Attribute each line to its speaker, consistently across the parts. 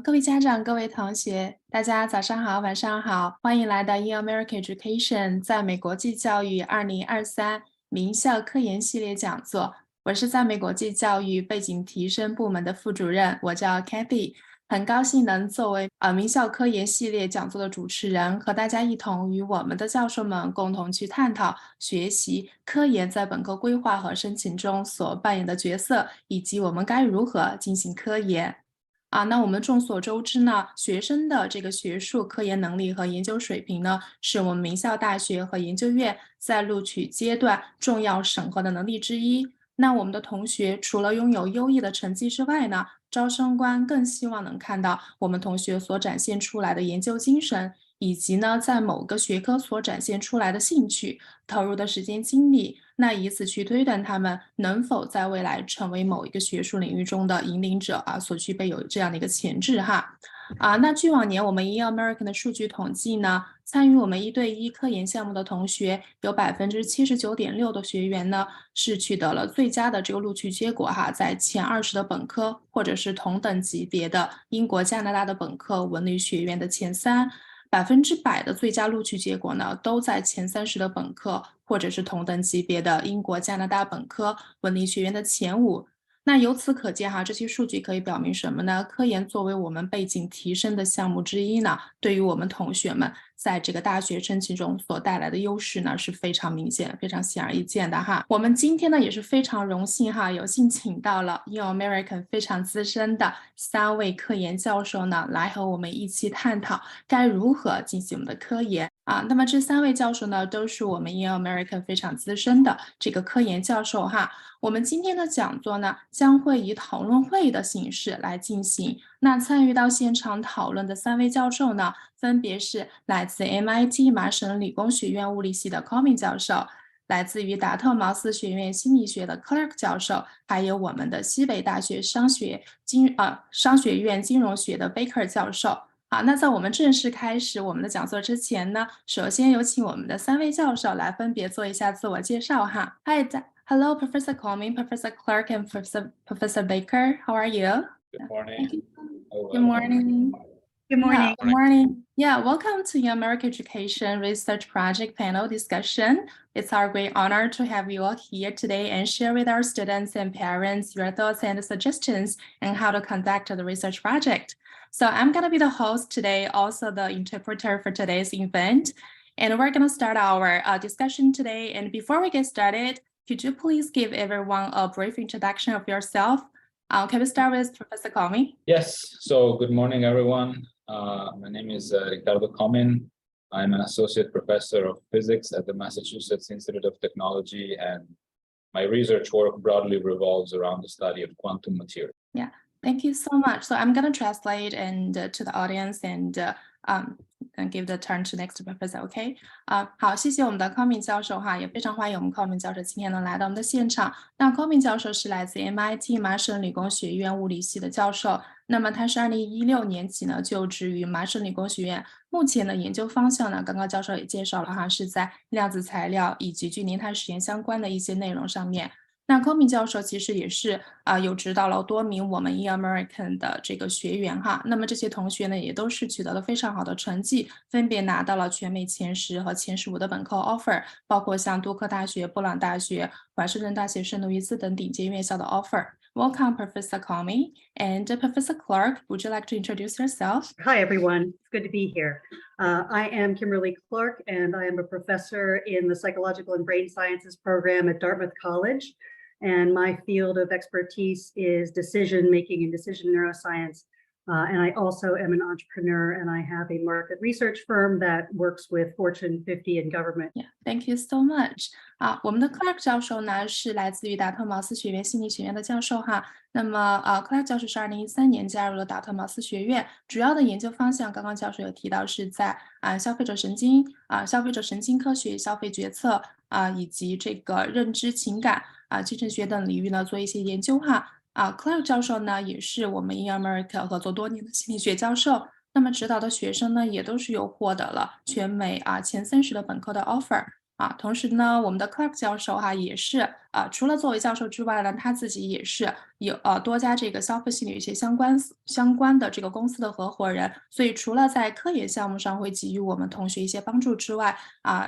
Speaker 1: 各位家长、各位同学，大家早上好、晚上好，欢迎来到 In American Education 在美国际教育2023名校科研系列讲座。我是在美国际教育背景提升部门的副主任，我叫 Kathy，很高兴能作为名校科研系列讲座的主持人，和大家一同与我们的教授们共同去探讨学习科研在本科规划和申请中所扮演的角色，以及我们该如何进行科研。那我们众所周知呢，学生的这个学术科研能力和研究水平呢，是我们名校大学和研究院在录取阶段重要审核的能力之一。那我们的同学除了拥有优异的成绩之外呢，招生官更希望能看到我们同学所展现出来的研究精神，以及呢，在某个学科所展现出来的兴趣、投入的时间精力，那以此去推断他们能否在未来成为某一个学术领域中的引领者所具备有这样的一个潜质哈。那据往年我们 In American 的数据统计呢，参与我们1对1科研项目的同学，有79.6%的学员呢是取得了最佳的这个录取结果哈，在前20的本科或者是同等级别的英国、加拿大的本科文理学院的前3。100%的最佳录取结果呢，都在前30的本科，或者是同等级别的英国、加拿大本科文理学院的前5。那由此可见哈，这些数据可以表明什么呢？科研作为我们背景提升的项目之一呢，对于我们同学们在这个大学申请中所带来的优势呢，是非常明显、非常显而易见的哈。我们今天呢也是非常荣幸哈，有幸请到了 In American 非常资深的3位科研教授呢，来和我们一起探讨该如何进行我们的科研。那么这3位教授呢，都是我们 In American 非常资深的这个科研教授哈。我们今天的讲座呢，将会以讨论会的形式来进行。那参与到现场讨论的3位教授呢，分别是来自 MIT 麻省理工学院物理系的 Comey 教授，来自于达特茅斯学院心理学的 Clark 教授，还有我们的西北大学商学院金融学的 Baker 教授。好，那在我们正式开始我们的讲座之前呢，首先有请我们的3位教授来分别做一下自我介绍哈。Hello, Professor Comey, Professor Clark, and Professor Baker. How are you?
Speaker 2: Good morning.
Speaker 1: Thank you. Good morning.
Speaker 3: Good morning.
Speaker 1: Good morning. Yeah, welcome to the American Education Research Project panel discussion. It's our great honor to have you all here today and share with our students and parents your thoughts and suggestions on how to conduct the research project. So I'm going to be the host today, also the interpreter for today's event. And we're going to start our discussion today. And before we get started, could you please give everyone a brief introduction of yourself? Can we start with Professor Comey?
Speaker 2: Yes, so good morning, everyone. My name is Ricardo Comey. I'm an associate professor of physics at the Massachusetts Institute of Technology, and my research work broadly revolves around the study of quantum materials.
Speaker 1: Yeah, thank you so much. So I'm going to translate to the audience and give the turn to next professor, OK? 好，谢谢我们的康明教授哈，也非常欢迎我们康明教授今天能来到我们的现场。那康明教授是来自 MIT 麻省理工学院物理系的教授，那么他是2016年起呢就职于麻省理工学院，目前的研究方向呢，刚刚教授也介绍了哈，是在量子材料以及聚凝态实验相关的一些内容上面。那Comey教授其实也是有指导了多名我们 In American 的这个学员哈，那么这些同学呢也都是取得了非常好的成绩，分别拿到了全美前10和前15的本科 offer， 包括像杜克大学、布朗大学、华盛顿大学、圣路易斯等顶尖院校的 offer。Welcome, Professor Comey. And Professor Clark, would you like to introduce yourself?
Speaker 3: Hi, everyone. It's good to be here. I am Kimberly Clark, and I am a professor in the Psychological and Brain Sciences program at Dartmouth College. And my field of expertise is decision-making and decision neuroscience. And I also am an entrepreneur, and I have a market research firm that works with Fortune 50 and government.
Speaker 1: Yeah, thank you so much. 我们的 Clark 教授呢是来自于达特茅斯学院心理学院的教授哈。那么Clark 教授是2013年加入了达特茅斯学院，主要的研究方向刚刚教授有提到是在消费者神经科学、消费决策以及这个认知情感精神学等领域呢做一些研究哈。Clark 教授呢也是我们 In America 合作多年的心理学教授，那么指导的学生呢也都是有获得了全美前30的本科的 offer。同时呢，我们的 Clark 教授也是除了作为教授之外呢，他自己也是有多家这个消费心理学相关的这个公司的合伙人，所以除了在科研项目上会给予我们同学一些帮助之外，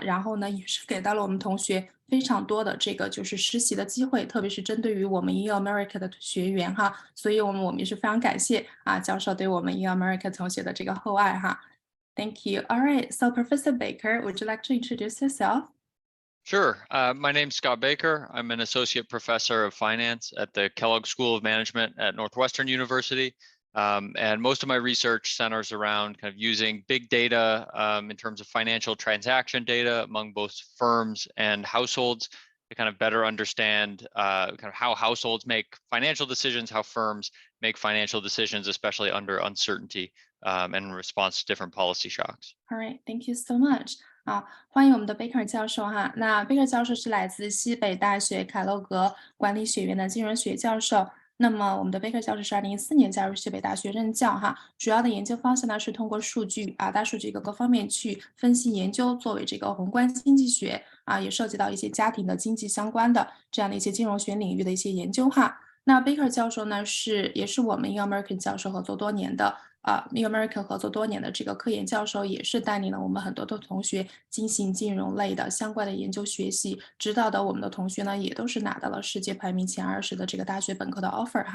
Speaker 1: 然后呢，也是给到了我们同学非常多的这个就是实习的机会，特别是针对于我们 In America 的学员所以我们也是非常感谢教授对我们 In America 同学的这个厚爱Thank you. All right. So Professor Baker, would you like to introduce yourself?
Speaker 4: Sure. My name's Scott Baker. I'm an associate professor of finance at the Kellogg School of Management at Northwestern University. And most of my research centers around kind of using big data in terms of financial transaction data among both firms and households to kind of better understand kind of how households make financial decisions, how firms make financial decisions, especially under uncertainty and in response to different policy shocks.
Speaker 1: All right. Thank you so much. 欢迎我们的 Baker 教授那 Baker 教授是来自西北大学凯洛格管理学院的金融学教授。那么我们的 Baker 教授是2014年加入西北大学任教主要的研究方向呢是通过数据大数据各个方面去分析研究，作为这个宏观经济学也涉及到一些家庭的经济相关的这样的一些金融学领域的一些研究那 Baker 教授呢也是我们 In American 教授合作多年的In American 合作多年的这个科研教授，也是带领了我们很多的同学进行金融类的相关的研究学习，指导的我们的同学呢也都是拿到了世界排名前20的这个大学本科的 offer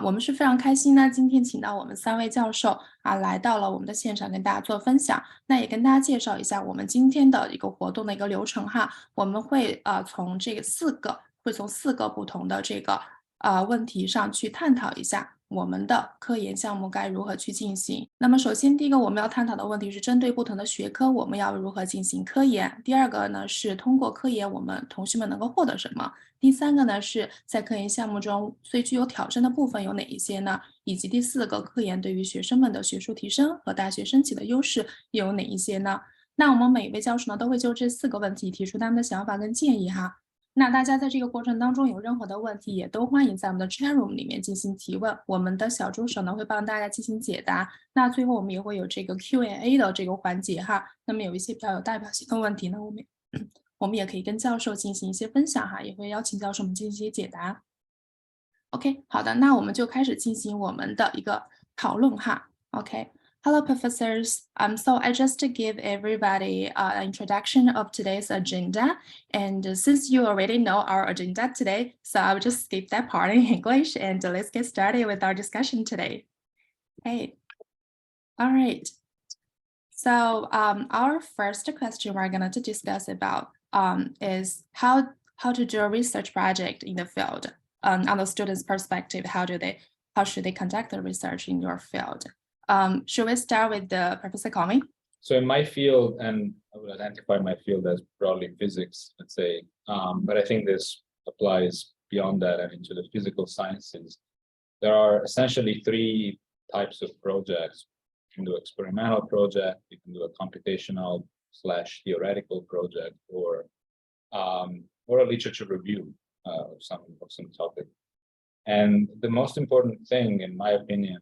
Speaker 1: 我们是非常开心呢，今天请到我们3位教授来到了我们的现场跟大家做分享。那也跟大家介绍一下我们今天的一个活动的一个流程我们会从4个不同的这个问题上去探讨一下我们的科研项目该如何去进行。那么首先第一个我们要探讨的问题是针对不同的学科我们要如何进行科研。第二个呢是通过科研我们同学们能够获得什么。第三个呢是在科研项目中最具有挑战的部分有哪一些呢？以及第4个科研对于学生们的学术提升和大学申请的优势又有哪一些呢？那我们每一位教授呢都会就这4个问题提出他们的想法跟建议那大家在这个过程当中有任何的问题，也都欢迎在我们的 chat room 里面进行提问，我们的小助手呢会帮大家进行解答。那最后我们也会有这个 Q&A 的这个环节那么有一些比较有代表性的问题呢，我们也可以跟教授进行一些分享也会邀请教授们进行一些解答。OK， 好的，那我们就开始进行我们的一个讨论OK。Hello, professors. So I just give everybody an introduction of today's agenda. And since you already know our agenda today, so I will just skip that part in English and let's get started with our discussion today. Okay. All right. So our first question we're going to discuss about is how to do a research project in the field. On the student's perspective, how should they conduct the research in your field? Should we start with Professor Comey?
Speaker 2: So in my field, and I would identify my field as broadly physics, let's say, but I think this applies beyond that and into the physical sciences. There are essentially 3 types of projects. You can do an experimental project, you can do a computational/theoretical project, or a literature review of some topic. And the most important thing, in my opinion,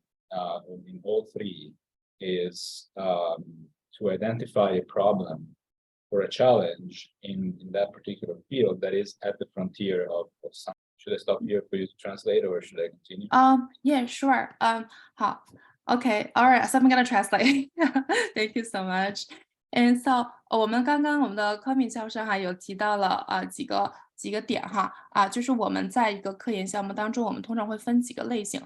Speaker 2: in all 3 is to identify a problem or a challenge in that particular field that is at the frontier of science. Should I stop here for you to translate or should I continue?
Speaker 1: Yeah, sure. 好 Okay, all right, so I'm gonna translate. Thank you so much. And so 我们的科敏教授有提到了几个点就是我们在一个科研项目当中，我们通常会分几个类型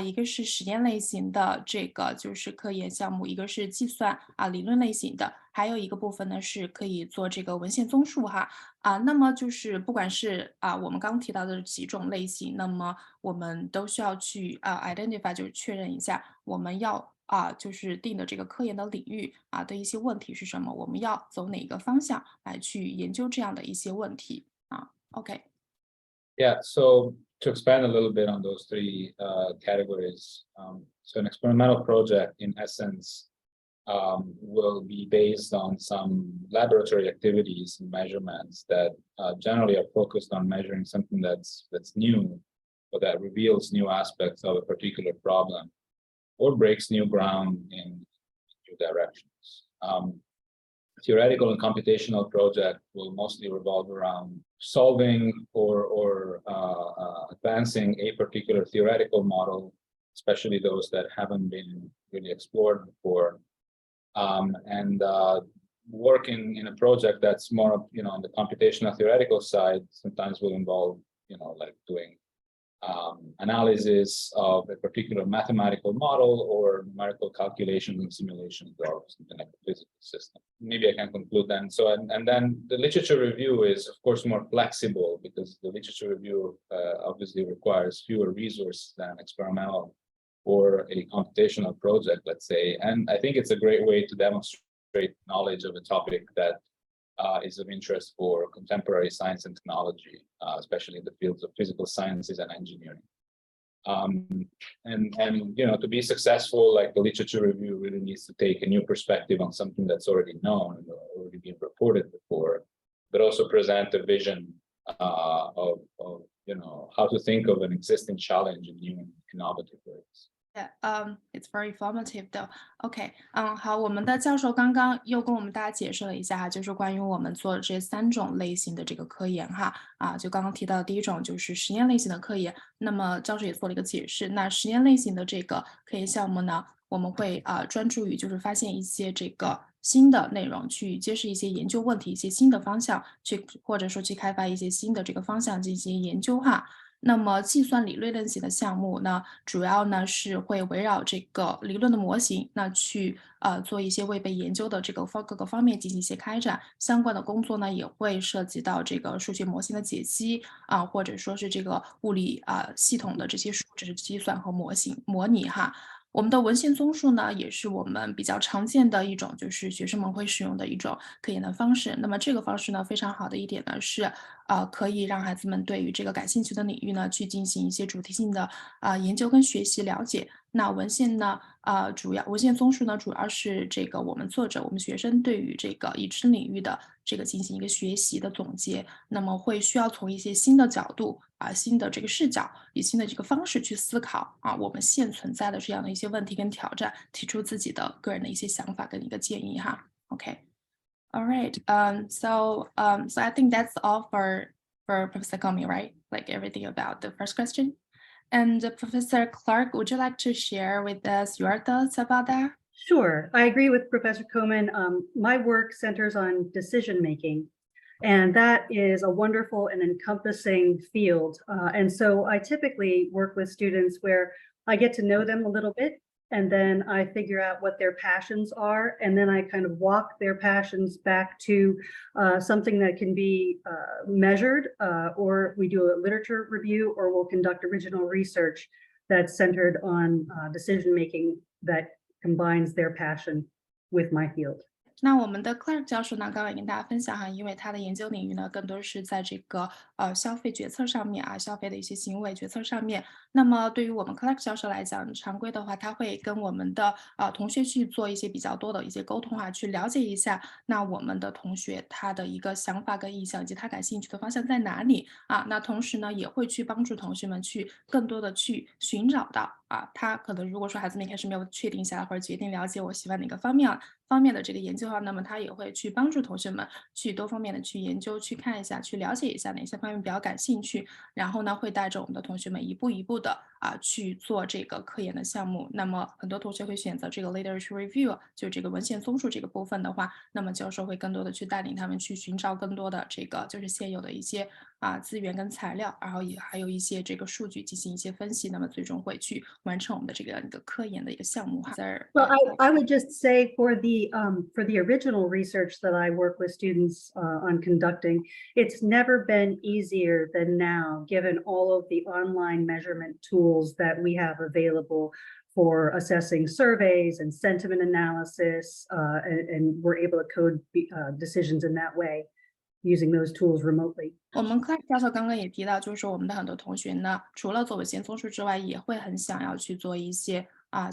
Speaker 1: 一个是实验类型的这个就是科研项目，一个是计算理论类型的，还有一个部分呢是可以做这个文献综述那么就是不管是我们刚提到的几种类型，那么我们都需要去identify 就是确认一下我们要就是定的这个科研的领域的一些问题是什么，我们要走哪个方向来去研究这样的一些问题Okay.
Speaker 2: Yeah, so to expand a little bit on those 3 categories, so an experimental project in essence will be based on some laboratory activities and measurements that generally are focused on measuring something that's new or that reveals new aspects of a particular problem or breaks new ground in new directions. theoretical and computational project will mostly revolve around solving or advancing a particular theoretical model, especially those that haven't been really explored before, and working in a project that's more, on the computational theoretical side, sometimes will involve, like doing analysis of a particular mathematical model or numerical calculations and simulations or something like a physical system. Maybe I can conclude then. So, and then the literature review is, of course, more flexible because the literature review obviously requires fewer resources than experimental or a computational project, let's say. And I think it's a great way to demonstrate knowledge of a topic that is of interest for contemporary science and technology, especially in the fields of physical sciences and engineering. And to be successful, like the literature review really needs to take a new perspective on something that's already known and already been reported before, but also present a vision of how to think of an existing challenge in new and innovative ways.
Speaker 1: Yeah, it's very informative 的。OK， 好，我们的教授刚刚又跟我们大家解释了一下，就是关于我们做的这3种类型的这个科研哈，就刚刚提到的第一种就是实验类型的科研，那么教授也做了一个解释。那实验类型的这个科研项目呢，我们会专注于就是发现一些这个新的内容，去揭示一些研究问题、一些新的方向，或者说去开发一些新的这个方向进行研究哈。那么计算理论类型的项目呢，主要呢是会围绕这个理论的模型，那去做一些未被研究的这个各个方面进行一些开展。相关的工作呢也会涉及到这个数学模型的解析或者说是这个物理系统的这些数值计算和模拟哈。我们的文献综述呢，也是我们比较常见的一种，就是学生们会使用的一种科研的方式。那么这个方式呢，非常好的一点呢是，可以让孩子们对于这个感兴趣的领域呢，去进行一些主题性的研究跟学习了解。那文献呢，文献综述呢，主要是这个我们作者、我们学生对于这个已知领域的这个进行一个学习的总结，那么会需要从一些新的角度新的这个视角，以新的这个方式去思考我们现存在的这样的一些问题跟挑战，提出自己的个人的一些想法跟一个建议哈。OK, all right. So I think that's all for Professor Comey, right? Like everything about the first question. And Professor Clark, would you like to share with us your thoughts about that?
Speaker 3: Sure, I agree with Professor Komen. My work centers on decision making, and that is a wonderful and encompassing field. And so I typically work with students where I get to know them a little bit, and then I figure out what their passions are, and then I kind of walk their passions back to something that can be measured, or we do a literature review, or we'll conduct original research that's centered on decision-making that combines their passion with my field.
Speaker 1: 那我们的 Clark 教授呢，刚刚也跟大家分享哈，因为他的研究领域呢，更多是在这个消费决策上面消费的一些行为决策上面。那么对于我们 Clark 教授来讲，常规的话，他会跟我们的同学去做一些比较多的一些沟通去了解一下，那我们的同学他的一个想法跟意向以及他感兴趣的方向在哪里那同时呢，也会去帮助同学们去更多的去寻找到他可能如果说孩子们一开始没有确定下来或者决定了解我喜欢哪个方面的这个研究那么他也会去帮助同学们去多方面的去研究，去看一下，去了解一下哪些方面比较感兴趣，然后呢，会带着我们的同学们一步一步的去做这个科研的项目。那么很多同学会选择这个 literature review， 就这个文献综述这个部分的话，那么教授会更多的去带领他们去寻找更多的这个就是现有的一些资源跟材料，然后也还有一些这个数据进行一些分析，那么最终会去完成我们的这个一个科研的一个项目哈。
Speaker 3: Well, I would just say for the original research that I work with students on conducting, it's never been easier than now, given all of the online measurement tools that we have available for assessing surveys and sentiment analysis, and we're able to code decisions in that way using those tools remotely.
Speaker 1: 我们 Clark 教授刚刚也提到，就是说我们的很多同学呢，除了做文献综述之外，也会很想要去做一些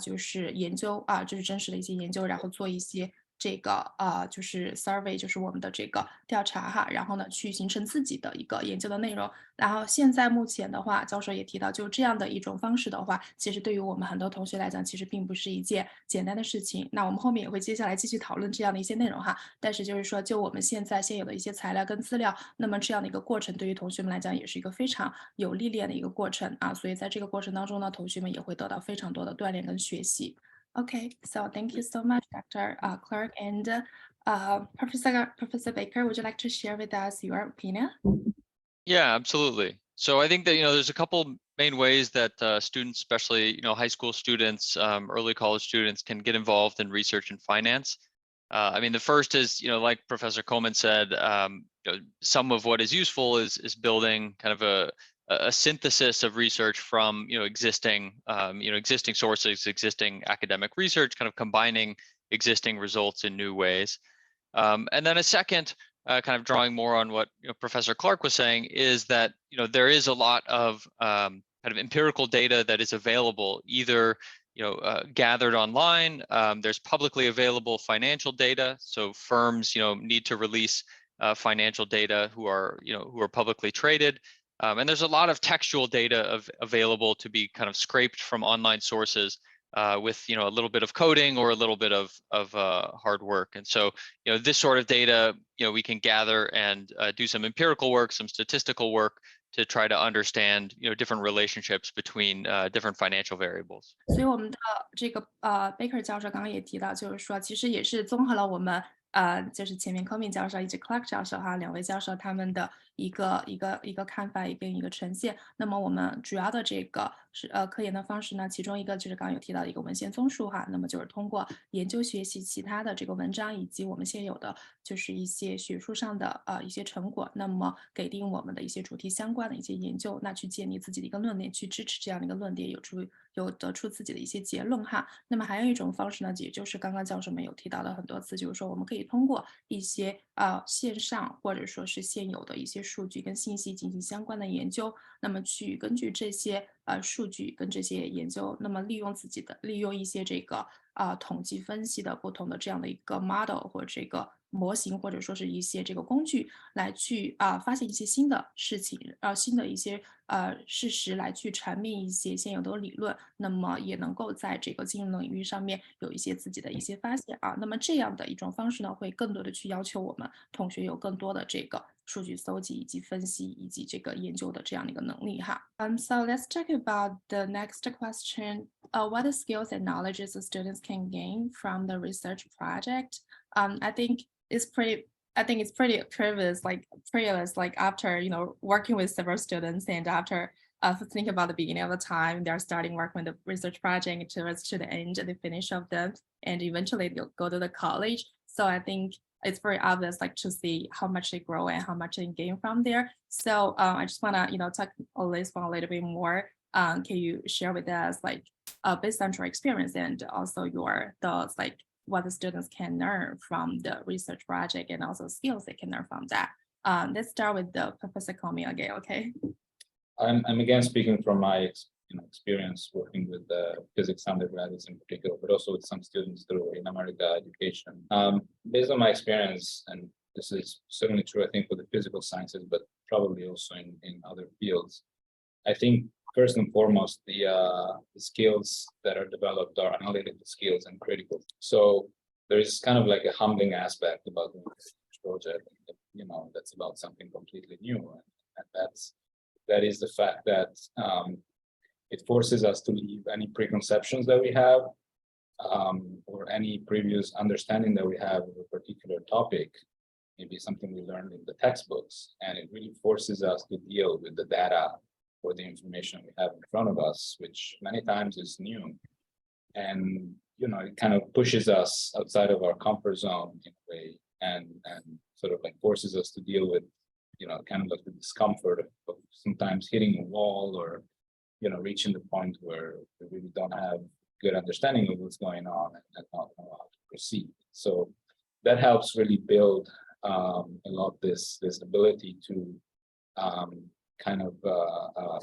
Speaker 1: 就是研究就是真实的一些研究，然后做一些这个就是 survey，就是我们的这个调查哈，然后呢去形成自己的一个研究的内容。然后现在目前的话，教授也提到，就这样的一种方式的话，其实对于我们很多同学来讲，其实并不是一件简单的事情。那我们后面也会接下来继续讨论这样的一些内容哈。但是就是说，就我们现在现有的一些材料跟资料，那么这样的一个过程，对于同学们来讲，也是一个非常有历练的一个过程啊。所以在这个过程当中呢，同学们也会得到非常多的锻炼跟学习。Okay, so thank you so much, Dr. Clark and Professor Baker. Would you like to share with us your opinion?
Speaker 4: Yeah, absolutely. So I think that, there's a couple main ways that students, especially, high school students, early college students can get involved in research and finance. I mean, the first is, like Professor Coleman said, some of what is useful is building kind of a synthesis of research from, existing sources, existing academic research, kind of combining existing results in new ways. And then a second, kind of drawing more on what Professor Clark was saying, is that there is a lot of kind of empirical data that is available, either gathered online. There's publicly available financial data, so firms need to release financial data who are publicly traded. And there's a lot of textual data available to be kind of scraped from online sources with a little bit of coding or a little bit of hard work. And so this sort of data we can gather and do some empirical work, some statistical work to try to understand different relationships between different financial variables.
Speaker 1: 所以我们的这个Baker 教授刚刚也提到，就是说其实也是综合了我们就是前面 Comey 教授以及 Clark 教授哈两位教授他们的一个看法，一个呈现。那么我们主要的这个是科研的方式呢，其中一个就是刚刚有提到的一个文献综述哈，那么就是通过研究学习其他的这个文章以及我们现有的就是一些学术上的一些成果，那么给定我们的一些主题相关的一些研究，那去建立自己的一个论点，去支持这样的一个论点，有得出自己的一些结论哈。那么还有一种方式呢，也就是刚刚教授们有提到的很多次，就是说我们可以通过一些线上或者说是现有的一些数据跟信息进行相关的研究，那么去根据这些数据跟这些研究，那么利用一些这个统计分析的不同的这样的一个 model 或者这个模型，或者说是一些这个工具来去发现一些新的事情，新的一些事实来去阐明一些现有的理论，那么也能够在这个金融领域上面有一些自己的一些发现啊。那么这样的一种方式呢，会更多的去要求我们同学有更多的这个数据搜集以及分析以及这个研究的这样的一个能力哈。So let's talk about the next question. What are skills and knowledges the students can gain from the research project? I think it's pretty previous, like after working with several students and after think about the beginning of the time they're starting work on the research project towards to the end, the finish of them, and eventually they'll go to the college. So I think it's very obvious to see how much they grow and how much they gain from there. So I just want to talk on this one a little bit more. Can you share with us based on your experience and also your thoughts, what the students can learn from the research project and also skills they can learn from that? Let's start with the Professor Comey again, okay?
Speaker 2: I'm again speaking from my experience working with physics undergraduates in particular, but also with some students through in America education. Based on my experience, and this is certainly true, I think, for the physical sciences, but probably also in other fields, I think first and foremost, the skills that are developed are analytical skills and critical. So there is kind of like a humbling aspect about the project, that's about something completely new, and that is the fact that it forces us to leave any preconceptions that we have or any previous understanding that we have of a particular topic, maybe something we learned in the textbooks, and it really forces us to deal with the data or the information we have in front of us, which many times is new. And, it kind of pushes us outside of our comfort zone in a way, and sort of forces us to deal with, kind of the discomfort of sometimes hitting a wall or, reaching the point where we really don't have good understanding of what's going on and not know how to proceed. So that helps really build a lot this ability to kind of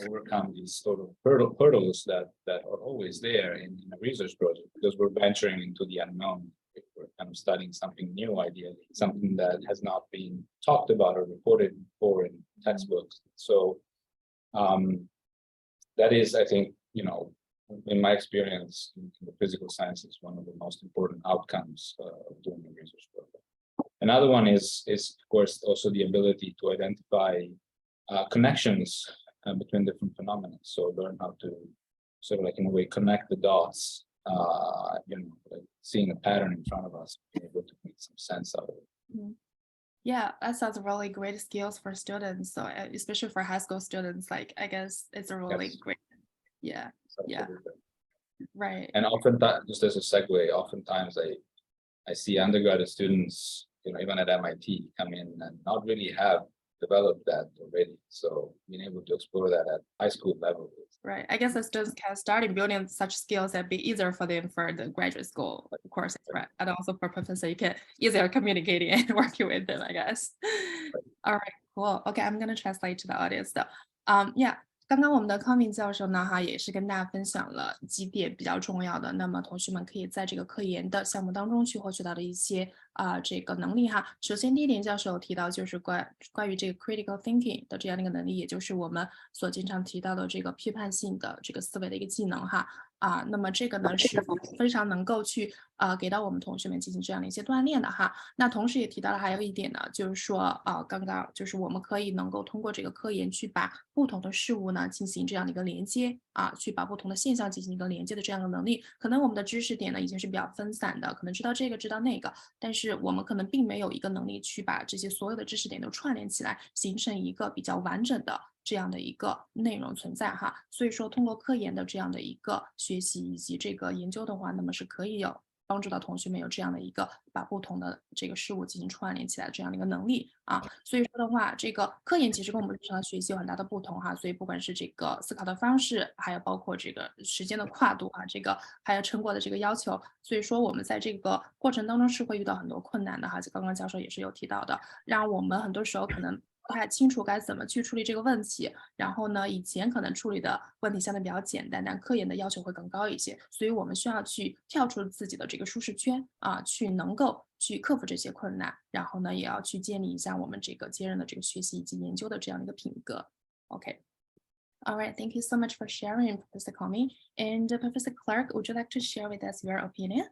Speaker 2: overcome these sort of hurdles that are always there in a research project, because we're venturing into the unknown. We're kind kind of studying something new, ideally, something that has not been talked about or reported before in textbooks. So that is, I think, in my experience in the physical sciences, one of the most important outcomes of doing a research program. Another one is of course also the ability to identify connections between different phenomena. So learn how to sort of like in a way connect the dots, like seeing a pattern in front of us, being able to make some sense out of it.
Speaker 1: Mhm. Yeah, that sounds really great skills for students. So especially for high school students, like I guess it's a really
Speaker 2: Yes.
Speaker 1: great. Yeah, yeah,
Speaker 2: Absolutely.
Speaker 1: right.
Speaker 2: And oftentimes, just as a segue, oftentimes I see undergraduate students, even at MIT, come in and not really have developed that already. So being able to explore that at high school level is
Speaker 1: Right. I guess the students can start in building such skills and be easier for them for the graduate school courses, right? And also for professor, you can easier communicating and working with them, I guess. All right, cool. Okay, I'm gonna translate to the audience though. Yeah. 刚刚我们的康明教授呢，也是跟大家分享了几点比较重要的，那么同学们可以在这个科研的项目当中去获取到的一些这个能力哈。首先第一点，教授有提到就是关于这个 critical thinking 的这样的一个能力，也就是我们所经常提到的这个批判性的这个思维的一个技能哈。那么这个呢是非常能够去给到我们同学们进行这样的一些锻炼的哈。那同时也提到了还有一点呢，就是说刚刚就是我们可以能够通过这个科研去把不同的事物呢进行这样的一个连接去把不同的现象进行一个连接的这样的能力。可能我们的知识点呢已经是比较分散的，可能知道这个知道那个，但是我们可能并没有一个能力去把这些所有的知识点都串联起来，形成一个比较完整的这样的一个内容存在哈。所以说通过科研的这样的一个学习以及这个研究的话，那么是可以有帮助到同学们有这样的一个把不同的这个事物进行串联起来这样的一个能力所以说的话，这个科研其实跟我们日常的学习有很大的不同哈。所以不管是这个思考的方式，还有包括这个时间的跨度这个还有成果的这个要求，所以说我们在这个过程当中是会遇到很多困难的哈。就刚刚教授也是有提到的，让我们很多时候可能不太清楚该怎么去处理这个问题。然后呢，以前可能处理的问题相对比较简单，但科研的要求会更高一些，所以我们需要去跳出自己的这个舒适圈去能够去克服这些困难，然后呢，也要去建立一下我们这个坚韧的这个学习以及研究的这样的一个品格。OK. All right, thank you so much for sharing, Professor Comey. And Professor Clark, would you like to share with us your opinion?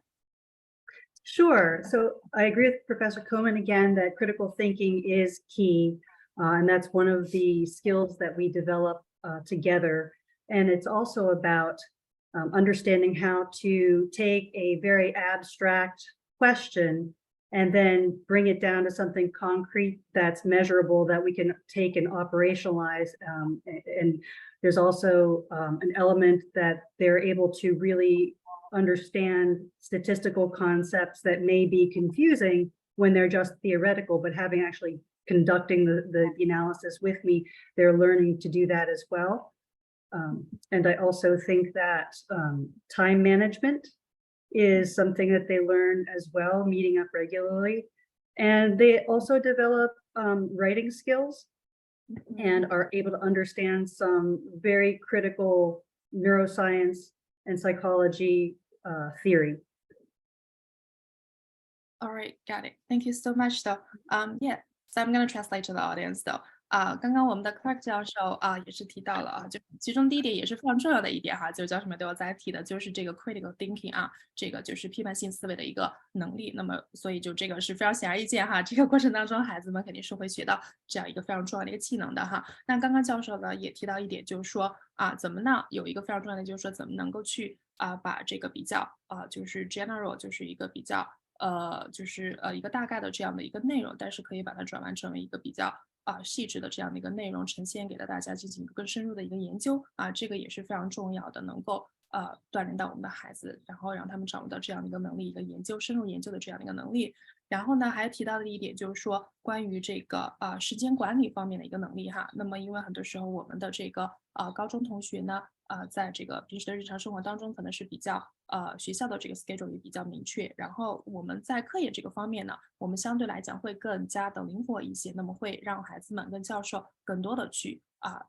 Speaker 3: Sure. So I agree with Professor Komen again that critical thinking is key. And that's one of the skills that we develop together. And it's also about understanding how to take a very abstract question and then bring it down to something concrete that's measurable that we can take and operationalize. And there's also an element that they're able to really understand statistical concepts that may be confusing when they're just theoretical, but having actually conducting the analysis with me, they're learning to do that as well. And I also think that time management is something that they learn as well, meeting up regularly. And they also develop writing skills and are able to understand some very critical neuroscience and psychology theory.
Speaker 1: All right, got it. Thank you so much, though. Yeah, so I'm going to translate to the audience, though. 刚刚我们的 Clark 教授也是提到了就其中第一点也是非常重要的一点哈，就是教授们都有在提的，就是这个 critical thinking 这个就是批判性思维的一个能力。那么所以就这个是非常显而易见哈，这个过程当中孩子们肯定是会学到这样一个非常重要的一个技能的哈。那刚刚教授呢也提到一点，就是说怎么呢有一个非常重要的就是说怎么能够去把这个比较就是 general 就是一个比较就是一个大概的这样的一个内容，但是可以把它转换成为一个比较细致的这样的一个内容呈现给到大家进行一个更深入的一个研究这个也是非常重要的，能够锻炼到我们的孩子，然后让他们掌握到这样的一个能力，一个深入研究的这样的一个能力。然后呢，还提到的一点就是说关于这个时间管理方面的一个能力哈。那么因为很多时候我们的这个高中同学呢在这个平时的日常生活当中可能是比较学校的这个 schedule 也比较明确，然后我们在科研这个方面呢，我们相对来讲会更加的灵活一些，那么会让孩子们跟教授更多的去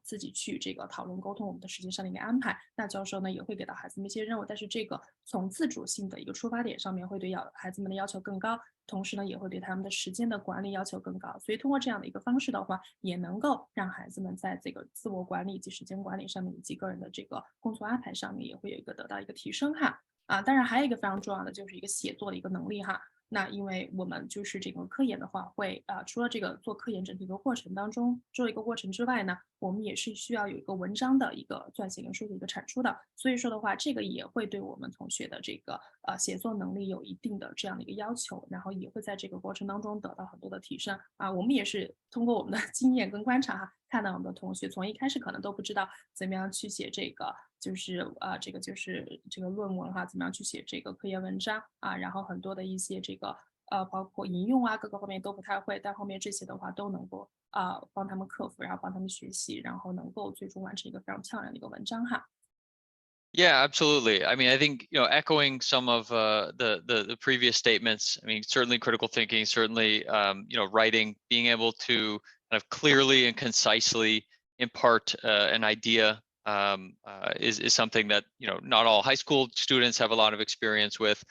Speaker 1: 自己去这个讨论沟通我们的时间上的一个安排。那教授呢也会给到孩子们一些任务，但是这个从自主性的一个出发点上面会对孩子们的要求更高，同时呢也会对他们的时间的管理要求更高。所以通过这样的一个方式的话，也能够让孩子们在这个自我管理以及时间管理上面，以及个人的这个工作安排上面也会有一个得到一个提升哈。当然还有一个非常重要的就是一个写作的一个能力哈。那因为我们就是这个科研的话会，除了这个做科研整体一个过程当中做一个过程之外呢，我们也是需要有一个文章的一个撰写跟书的一个产出的。所以说的话，这个也会对我们同学的这个写作能力有一定的这样的一个要求，然后也会在这个过程当中得到很多的提升我们也是通过我们的经验跟观察哈，看到我们的同学从一开始可能都不知道怎么样去写这个就是这个论文哈，怎么样去写这个科研文章然后很多的一些这个包括引用各个方面都不太会，但后面这些的话都能够帮他们克服，然后帮他们学习，然后能够最终完成一个非常漂亮的一个文章哈。
Speaker 4: Yeah, absolutely. I mean, I think, echoing some of the previous statements. I mean, certainly critical thinking, certainly, writing, being able to kind of clearly and concisely impart an idea is something that, not all high school students have a lot of experience with.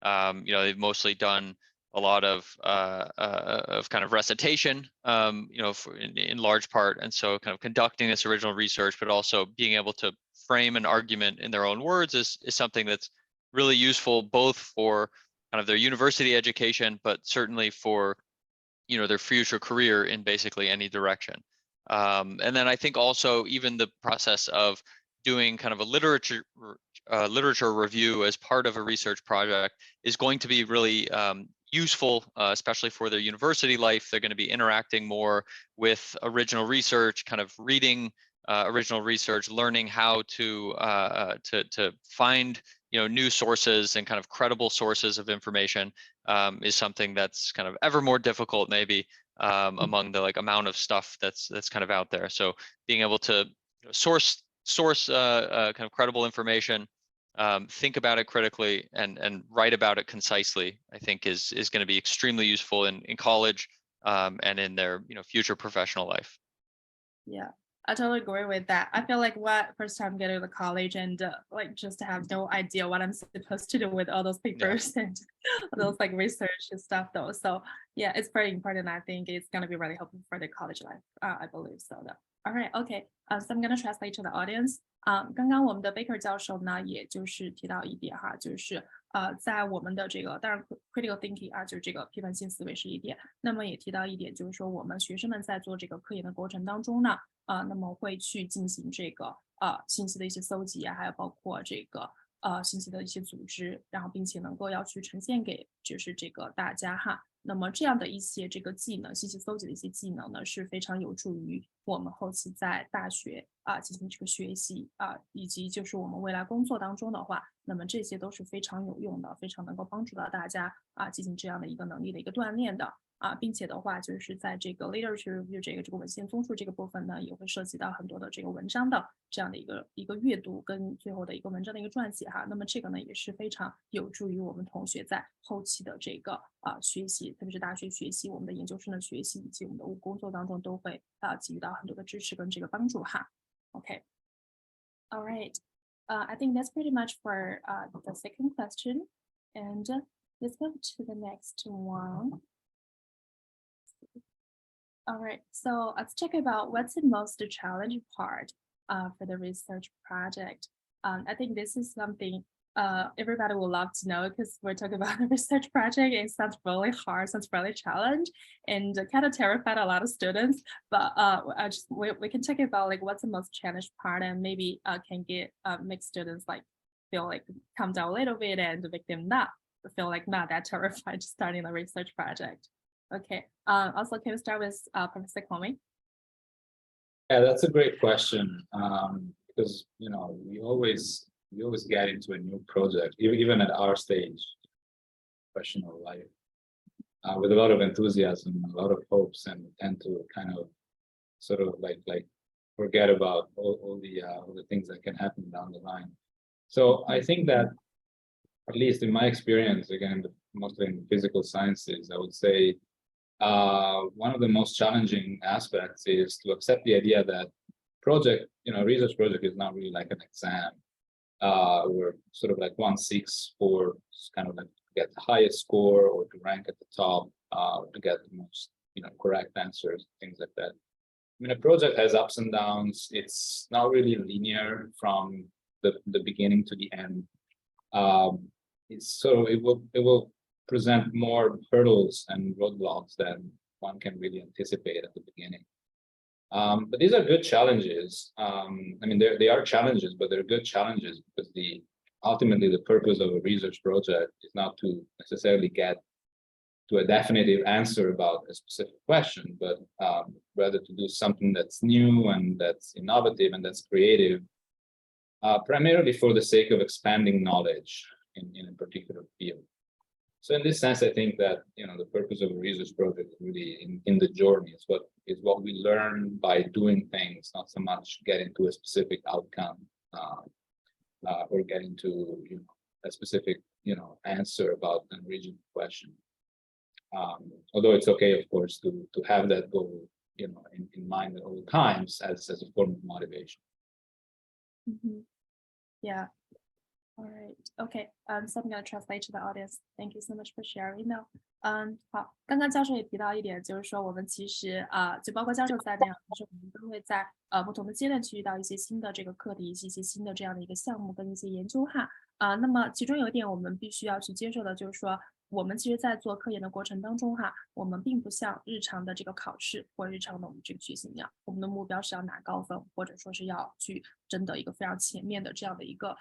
Speaker 4: They've mostly done a lot of kind of recitation, in large part. And so kind of conducting this original research, but also being able to frame an argument in their own words is something that's really useful both for kind of their university education, but certainly for their future career in basically any direction. And then I think also even the process of doing kind of a literature review as part of a research project is going to be really useful, especially for their university life. They're going to be interacting more with original research, kind of reading original research, learning how to find new sources and kind of credible sources of information is something that's kind of ever more difficult maybe among the amount of stuff that's kind of out there. So being able to source kind of credible information, think about it critically, and write about it concisely, I think is going to be extremely useful in college and in their future professional life.
Speaker 1: Yeah, I totally agree with that. I feel like first time getting to college and just have no idea what I'm supposed to do with all those papers and those research and stuff though. So yeah, it's very important. I think it's gonna be really helpful for the college life. I believe so though. All right, okay. So I'm gonna translate to the audience. 刚刚我们的 Baker 教授呢，也就是提到一点哈，就是在我们的这个当然 critical thinking 就是这个批判性思维是一点，那么也提到一点，就是说我们学生们在做这个科研的过程当中呢，那么会去进行这个信息的一些搜集还有包括这个信息的一些组织，然后并且能够要去呈现给就是这个大家哈。那么这样的一些这个技能，信息搜集的一些技能呢，是非常有助于我们后期在大学进行这个学习以及就是我们未来工作当中的话，那么这些都是非常有用的，非常能够帮助到大家进行这样的一个能力的一个锻炼的。并且的话，就是在这个 literature review 这个文献综述这个部分呢，也会涉及到很多的这个文章的这样的一个阅读跟最后的一个文章的一个撰写哈。那么这个呢，也是非常有助于我们同学在后期的这个学习，特别是大学学习、我们的研究生的学习以及我们的工作当中都会给予到很多的支持跟这个帮助哈。Okay, all right. I think that's pretty much for the second question, and let's go to the next one. All right, so let's talk about what's the most challenging part for the research project. I think this is something everybody would love to know because we're talking about a research project. It sounds really hard, sounds really challenging, and kind of terrified a lot of students. But we can talk about what's the most challenging part, and maybe can make students feel calm down a little bit and make them not feel not that terrified starting a research project. Okay. Also, can we start with Professor Comey?
Speaker 2: Yeah, that's a great question because we always get into a new project, even at our stage, professional life, with a lot of enthusiasm, a lot of hopes, and tend to kind of sort of forget about all the things that can happen down the line. So I think that, at least in my experience, again, mostly in physical sciences, I would say one of the most challenging aspects is to accept the idea that project, research project is not really like an exam. Where sort of like one seeks for kind of like to get the highest score or to rank at the top, to get the most, correct answers, things like that. I mean, a project has ups and downs. It's not really linear from the beginning to the end. It will present more hurdles and roadblocks than one can really anticipate at the beginning. But these are good challenges. I mean, they are challenges, but they're good challenges because ultimately the purpose of a research project is not to necessarily get to a definitive answer about a specific question, but rather to do something that's new and that's innovative and that's creative, primarily for the sake of expanding knowledge in a particular field. So in this sense, I think that the purpose of a research project is really in the journey. It's what we learn by doing things, not so much getting to a specific outcome or getting to a specific answer about an original question. Although it's okay, of course, to have that goal in mind at all times as a form of motivation.
Speaker 1: Yeah. All right. Okay. So I'm going to translate to the audience. Thank you so much for sharing. No. 好，刚刚教授也提到一点，就是说我们其实就包括教授在内，就是我们都会在不同的阶段去遇到一些新的这个课题，一些新的这样的一个项目跟一些研究哈。那么其中有一点我们必须要去接受的，就是说我们其实在做科研的过程当中哈，我们并不像日常的这个考试或日常的我们这个学习一样，我们的目标是要拿高分，或者说是要去争得一个非常前面的这样的一个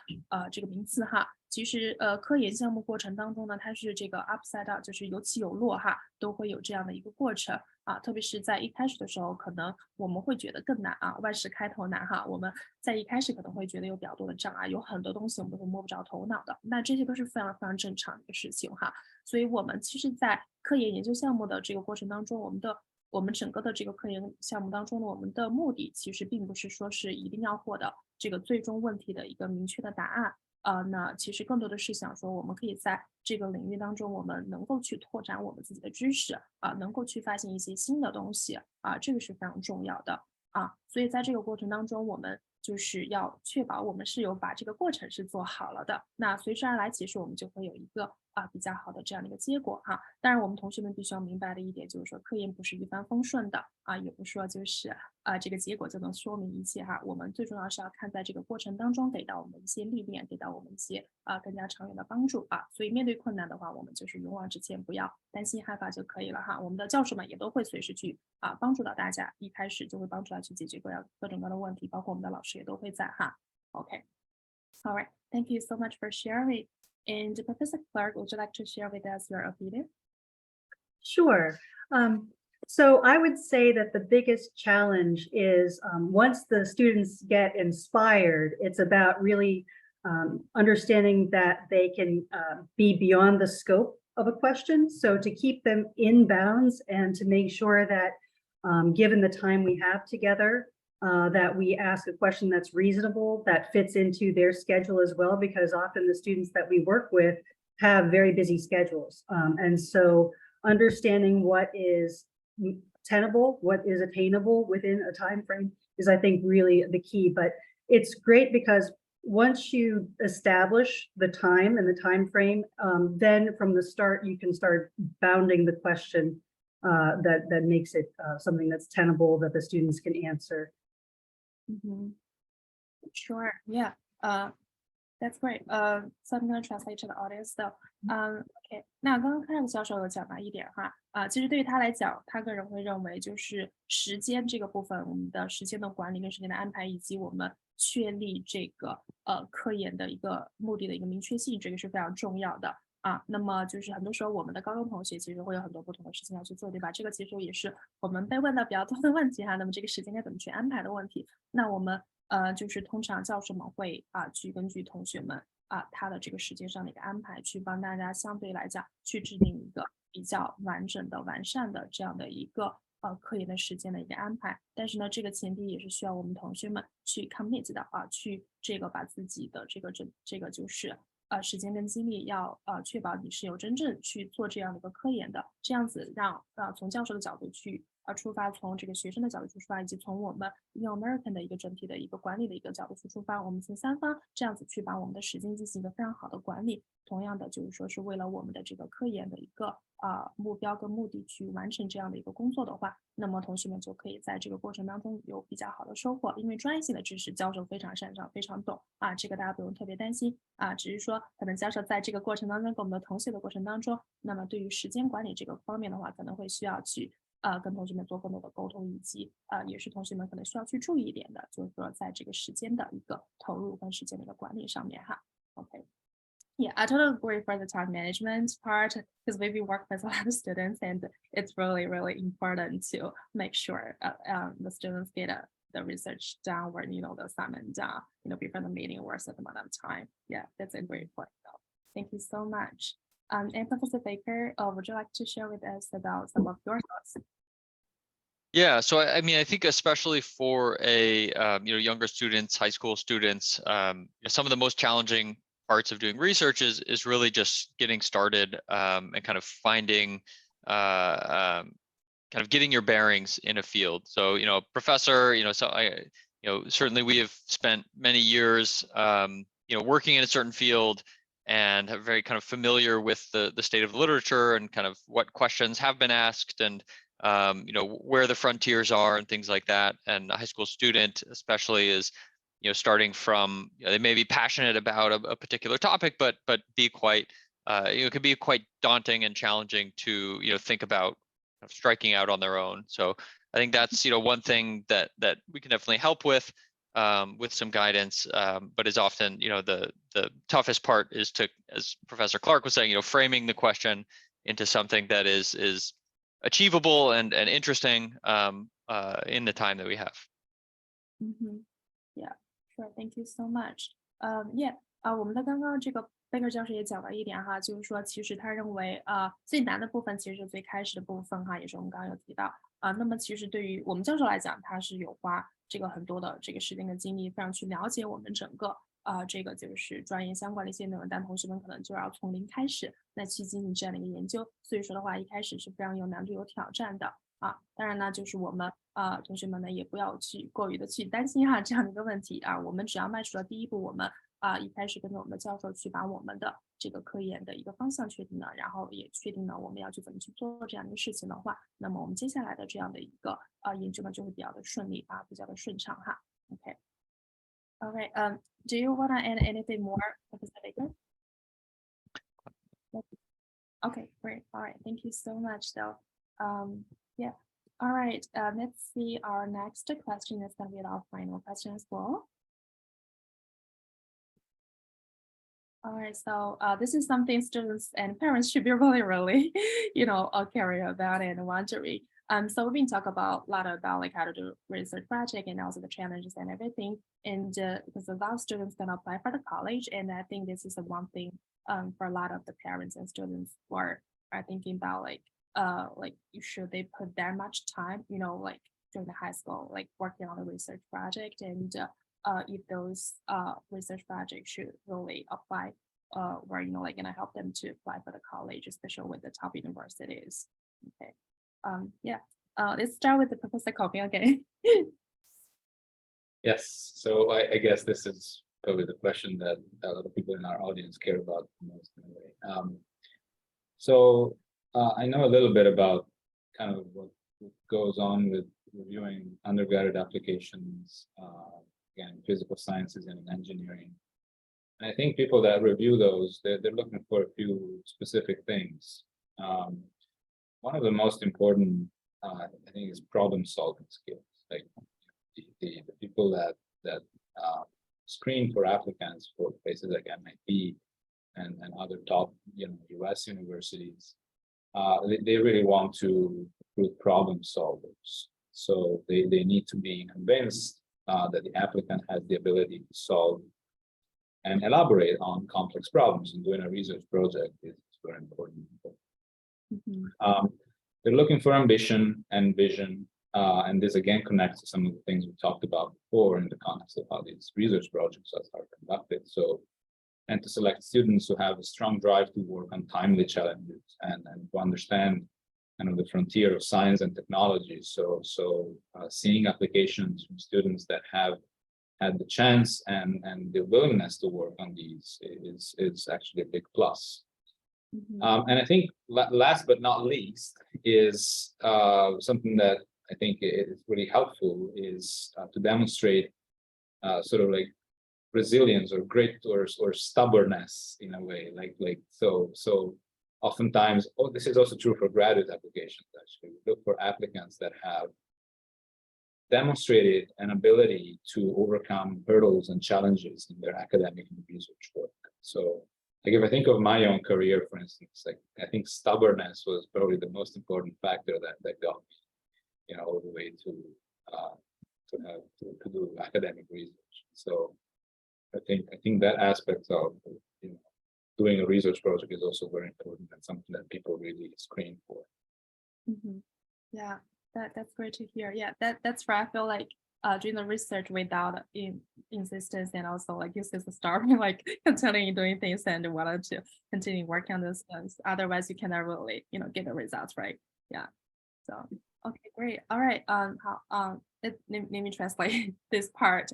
Speaker 1: 这个名次哈。其实科研项目过程当中呢，它是这个 upside down， 就是有起有落哈，都会有这样的一个过程啊。特别是在一开始的时候，可能我们会觉得更难啊，万事开头难哈。我们在一开始可能会觉得有比较多的障碍，有很多东西我们都会摸不着头脑的，那这些都是非常非常正常的一个事情哈。所以我们其实在科研研究项目的这个过程当中，我们整个的这个科研项目当中呢，我们的目的其实并不是说是一定要获得这个最终问题的一个明确的答案。那其实更多的是想说，我们可以在这个领域当中，我们能够去拓展我们自己的知识能够去发现一些新的东西这个是非常重要的所以在这个过程当中，我们就是要确保我们是有把这个过程是做好了的。那随之而来，其实我们就会有一个比较好的这样的一个结果哈。当然，我们同学们必须要明白的一点就是说，科研不是一帆风顺的也不是说就是这个结果就能说明一切哈。我们最重要是要看在这个过程当中给到我们一些历练，给到我们一些更加长远的帮助所以面对困难的话，我们就是勇往直前，不要担心害怕就可以了哈。我们的教授们也都会随时去帮助到大家，一开始就会帮助大家去解决各种各样的问题，包括我们的老师也都会在哈。OK, all right, thank you so much for sharing. And Professor Clark, would you like to share with us your opinion?
Speaker 3: Sure. So I would say that the biggest challenge is once the students get inspired, it's about really understanding that they can be beyond the scope of a question. So to keep them in bounds and to make sure that given the time we have together, that we ask a question that's reasonable, that fits into their schedule as well, because often the students that we work with have very busy schedules. And so understanding what is tenable, what is attainable within a time frame is, I think, really the key. But it's great because once you establish the time and the time frame, then from the start, you can start bounding the question that makes it something that's tenable that the students can answer.
Speaker 1: Sure, yeah, that's great. So I'm going to translate to the audience though. OK, 那刚刚看教授有讲到一点哈其实对于他来讲，他个人会认为就是时间这个部分，我们的时间的管理跟时间的安排，以及我们确立这个科研的一个目的的一个明确性，这个是非常重要的。那么就是很多时候我们的高中同学其实会有很多不同的事情要去做，对吧？这个其实也是我们被问到比较多的问题哈。那么这个时间该怎么去安排的问题，那我们就是通常教授们会去根据同学们他的这个时间上的一个安排，去帮大家相对来讲去制定一个比较完整的、完善的这样的一个科研的时间的一个安排。但是呢，这个前提也是需要我们同学们去 commit 的去这个把自己的这个就是时间跟精力要确保你是有真正去做这样的一个科研的，这样子让从教授的角度去出发，从这个学生的角度出发，以及从我们 Young American 的一个整体的一个管理的一个角度去出发，我们从三方这样子去把我们的时间进行一个非常好的管理。同样的，就是说是为了我们的这个科研的一个目标跟目的去完成这样的一个工作的话，那么同学们就可以在这个过程当中有比较好的收获。因为专业性的知识教授非常擅长，非常懂这个大家不用特别担心只是说可能教授在这个过程当中跟我们的同学的过程当中，那么对于时间管理这个方面的话，可能会需要去跟同学们做更多的沟通，以及也是同学们可能需要去注意一点的，就是说在这个时间的一个投入跟时间的一个管理上面哈。OK。Yeah, I totally agree for the time management part because we work with a lot of students and it's really, really important to make sure the students get the research done or, the assignment done, before the meeting or a certain amount of time. Yeah, that's a great point though. Thank you so much. And Professor Baker, would you like to share with us about some of your thoughts?
Speaker 4: Yeah, so I mean, I think especially for younger students, high school students, some of the most challenging parts of doing research is really just getting started and kind of finding kind of getting your bearings in a field. So professor, certainly we have spent many years working in a certain field and are very kind of familiar with the state of the literature and kind of what questions have been asked and where the frontiers are and things like that. And a high school student especially is starting from, they may be passionate about a particular topic, but be quite, it could be quite daunting and challenging to, think about striking out on their own. So I think that's, one thing that we can definitely help with some guidance, but is often, the toughest part is to, as Professor Clark was saying, framing the question into something that is achievable and interesting in the time that we have.
Speaker 1: Yeah. Sure, thank you so much. Yeah. 我们的刚刚这个贝克教授也讲了一点哈，就是说其实他认为最难的部分其实是最开始的部分哈，也是我们刚刚有提到那么其实对于我们教授来讲，他是有花这个很多的这个时间跟精力，非常去了解我们整个这个就是专业相关的一些内容，但同学们可能就要从零开始来去进行这样的一个研究，所以说的话一开始是非常有难度有挑战的当然呢就是我们同学们呢也不要去过于的去担心哈这样的一个问题我们只要迈出了第一步，我们一开始跟着我们的教授去把我们的这个科研的一个方向确定了，然后也确定了我们要去怎么去做这样的一个事情的话，那么我们接下来的这样的一个研究呢就会比较的顺利比较的顺畅哈。OK. Alright, do you want to add anything more, Professor Baker? Okay, great. All right, thank you so much though. Yeah. All right, let's see our next question is going to be our final question as well. All right, so this is something students and parents should be really, carry about and wondering. So we've been talking about a lot about like how to do research project and also the challenges and everything. And because a lot of students gonna apply for the college, and I think this is the one thing for a lot of the parents and students who are thinking about like should they put that much time, like during the high school, like working on a research project, and if those research projects should really apply where like gonna help them to apply for the college, especially with the top universities. Okay. Yeah. Let's start with the Professor Kopping again.
Speaker 2: Yes, so I guess this is probably the question that a lot of people in our audience care about the most anyway. So I know a little bit about kind of what goes on with reviewing undergraduate applications, again, physical sciences and engineering. And I think people that review those, they're looking for a few specific things. One of the most important, I think, is problem-solving skills. Like the people that screen for applicants for places like MIT and other top, U.S. universities, they really want to recruit problem solvers. So they need to be convinced that the applicant has the ability to solve and elaborate on complex problems, and doing a research project is very important. They're looking for ambition and vision, and this again connects to some of the things we talked about before in the context of how these research projects are conducted. So, and to select students who have a strong drive to work on timely challenges and to understand kind of the frontier of science and technology. So seeing applications from students that have had the chance and the willingness to work on these is actually a big plus. And I think last but not least is something that I think is really helpful is to demonstrate sort of like resilience or grit or stubbornness in a way, so oftentimes, this is also true for graduate applications. Actually, we look for applicants that have demonstrated an ability to overcome hurdles and challenges in their academic and research work. So, like if I think of my own career, for instance, like I think stubbornness was probably the most important factor that got me, all the way to do academic research. So, I think that aspect of doing a research project is also very important and something that people really screen for.
Speaker 1: Yeah, that's great to hear. Yeah, that's where I feel like doing the research without insistence and also like you said, starting like continuing doing things and wanted to continue working on those things. Otherwise, you cannot really get the results, right? Yeah. So okay, great. All right. Let me translate this part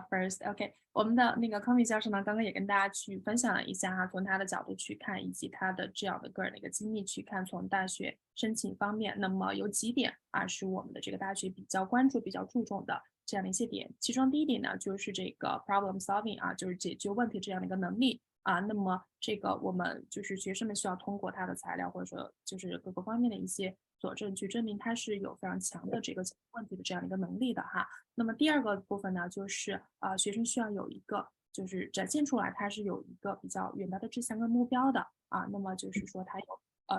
Speaker 1: first. Okay. 我们的那个康米教授呢，刚刚也跟大家去分享了一下哈，从他的角度去看，以及他的这样的个人的一个经历去看，从大学申请方面，那么有几点是我们的这个大学比较关注、比较注重的这样的一些点。其中第一点呢，就是这个 problem solving 就是解决问题这样的一个能力那么这个我们就是学生们需要通过他的材料，或者说就是各个方面的一些佐证，去证明他是有非常强的这个解决问题的这样的一个能力的哈。那么第二个部分呢，就是学生需要有一个就是展现出来他是有一个比较远大的志向跟目标的那么就是说他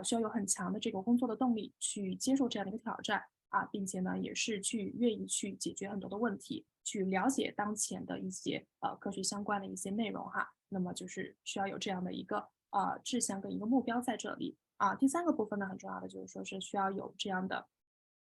Speaker 1: 需要有很强的这个工作的动力去接受这样的一个挑战并且呢也是去愿意去解决很多的问题，去了解当前的一些科学相关的一些内容哈。那么就是需要有这样的一个志向跟一个目标在这里第三个部分呢，很重要的就是说是需要有这样的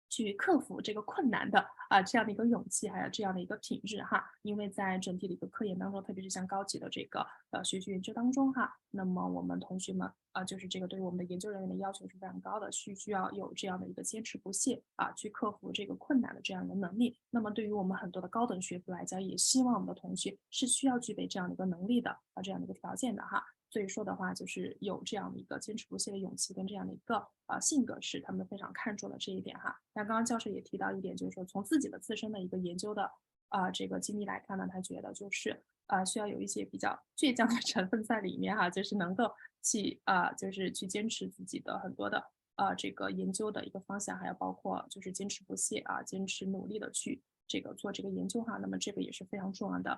Speaker 1: 去克服这个困难的这样的一个勇气，还有这样的一个品质哈。因为在整体的一个科研当中，特别是像高级的这个学习研究当中哈，那么我们同学们就是这个对于我们的研究人员的要求是非常高的，需要有这样的一个坚持不懈去克服这个困难的这样一个能力。那么对于我们很多的高等学府来讲，也希望我们的同学是需要具备这样的一个能力的这样的一个条件的哈。所以说的话，就是有这样的一个坚持不懈的勇气跟这样的一个性格，是他们非常看重的这一点哈。那刚刚教授也提到一点，就是说从自己的自身的一个研究的这个经历来看呢，他觉得就是需要有一些比较倔强的成分在里面哈，就是能够去就是去坚持自己的很多的这个研究的一个方向，还有包括就是坚持不懈坚持努力的去这个做这个研究哈。那么这个也是非常重要的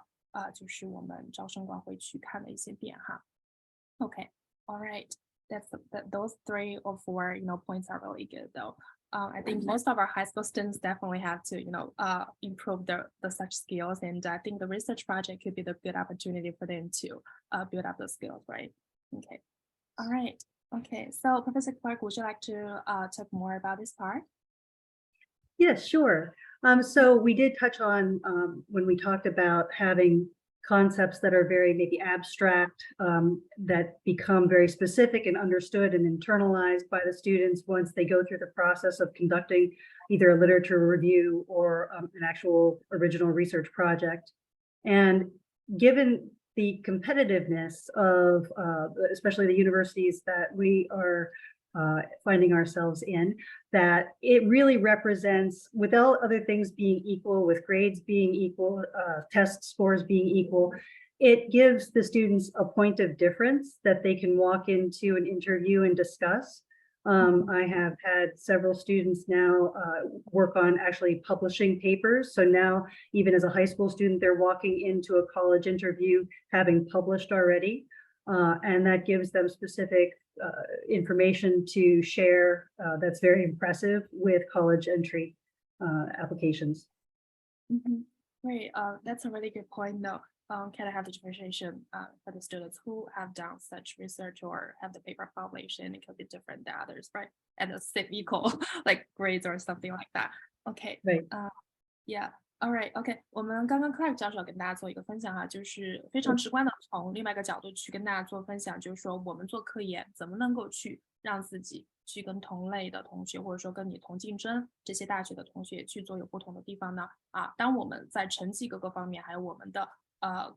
Speaker 1: 就是我们招生官会去看的一些点哈。Okay, all right. Those 3 or 4 points are really good though. I think most of our high school students definitely have to improve the such skills, and I think the research project could be the good opportunity for them to build up those skills, right? Okay, all right. Okay, so Professor Clark, would you like to talk more about this part?
Speaker 3: Yes, sure. So we did touch on when we talked about having concepts that are very maybe abstract that become very specific and understood and internalized by the students once they go through the process of conducting either a literature review or an actual original research project. And given the competitiveness of especially the universities that we are finding ourselves in, that it really represents, without other things being equal, with grades being equal, test scores being equal, it gives the students a point of difference that they can walk into an interview and discuss. I have had several students now work on actually publishing papers. So now, even as a high school student, they're walking into a college interview having published already. And that gives them specific information to share that's very impressive with college entry applications.
Speaker 1: Great. That's a really good point though. Can I have the differentiation for the students who have done such research or have the paper published, and it could be different than others, right? And the same equal like grades or something like that. Okay.
Speaker 3: Right.
Speaker 1: Yeah. All right, OK， 我们刚刚 Clark 教授跟大家做一个分享哈，就是非常直观的从另外一个角度去跟大家做分享，就是说我们做科研怎么能够去让自己去跟同类的同学，或者说跟你同竞争这些大学的同学去做有不同的地方呢？当我们在成绩各个方面，还有我们的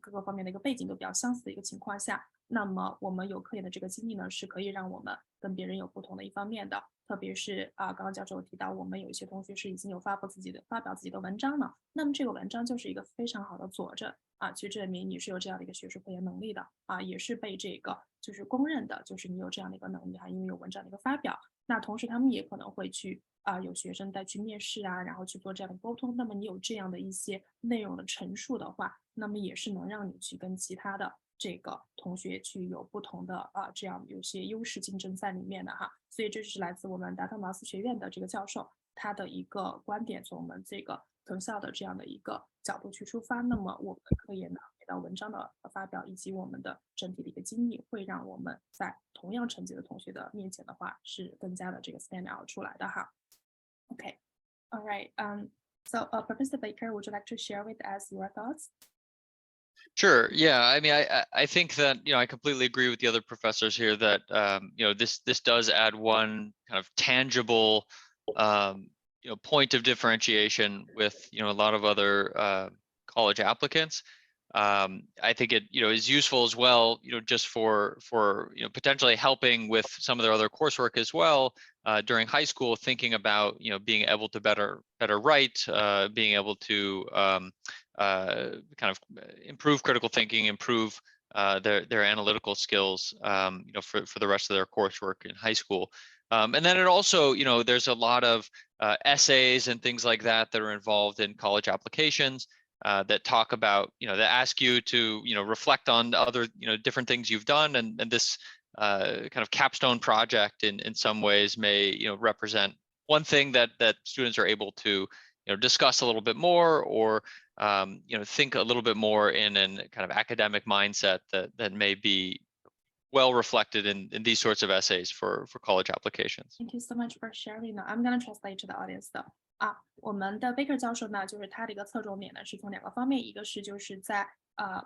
Speaker 1: 各个方面的一个背景都比较相似的一个情况下，那么我们有科研的这个经历呢，是可以让我们跟别人有不同的一方面的。特别是刚刚教授有提到，我们有一些同学是已经有发表自己的文章了，那么这个文章就是一个非常好的佐证去证明你是有这样的一个学术科研能力的也是被这个就是公认的，就是你有这样的一个能力因为有文章的一个发表。那同时他们也可能会去有学生带去面试然后去做这样的沟通。那么你有这样的一些内容的陈述的话，那么也是能让你去跟其他的这个同学去有不同的这样有些优势竞争在里面的所以这是来自我们达特茅斯学院的这个教授他的一个观点，从我们这个藤校的这样的一个角度去出发。那么我们的科研呢，给到文章的发表以及我们的整体的一个经历，会让我们在同样成绩的同学的面前的话，是更加的这个 stand out 出来的Okay, all right. So Professor Baker, would you like to share with us your thoughts?
Speaker 4: Sure. Yeah. I mean, I think that, I completely agree with the other professors here that, this does add one kind of tangible, point of differentiation with, a lot of other college applicants. I think it, is useful as well, just for potentially helping with some of their other coursework as well during high school, thinking about, being able to better write, being able to kind of improve critical thinking, improve their analytical skills, for the rest of their coursework in high school. And then it also, there's a lot of essays and things like that that are involved in college applications that talk about, that ask you to, reflect on other, different things you've done. And this kind of capstone project in some ways may, represent one thing that students are able to, discuss a little bit more or think a little bit more in an kind of academic mindset that may be well reflected in these sorts of essays for college applications.
Speaker 1: Thank you so much for sharing. I'm going to translate to the audience though. 我们的 Baker 教授呢，就是他的一个侧重点呢，是从两个方面，一个是就是在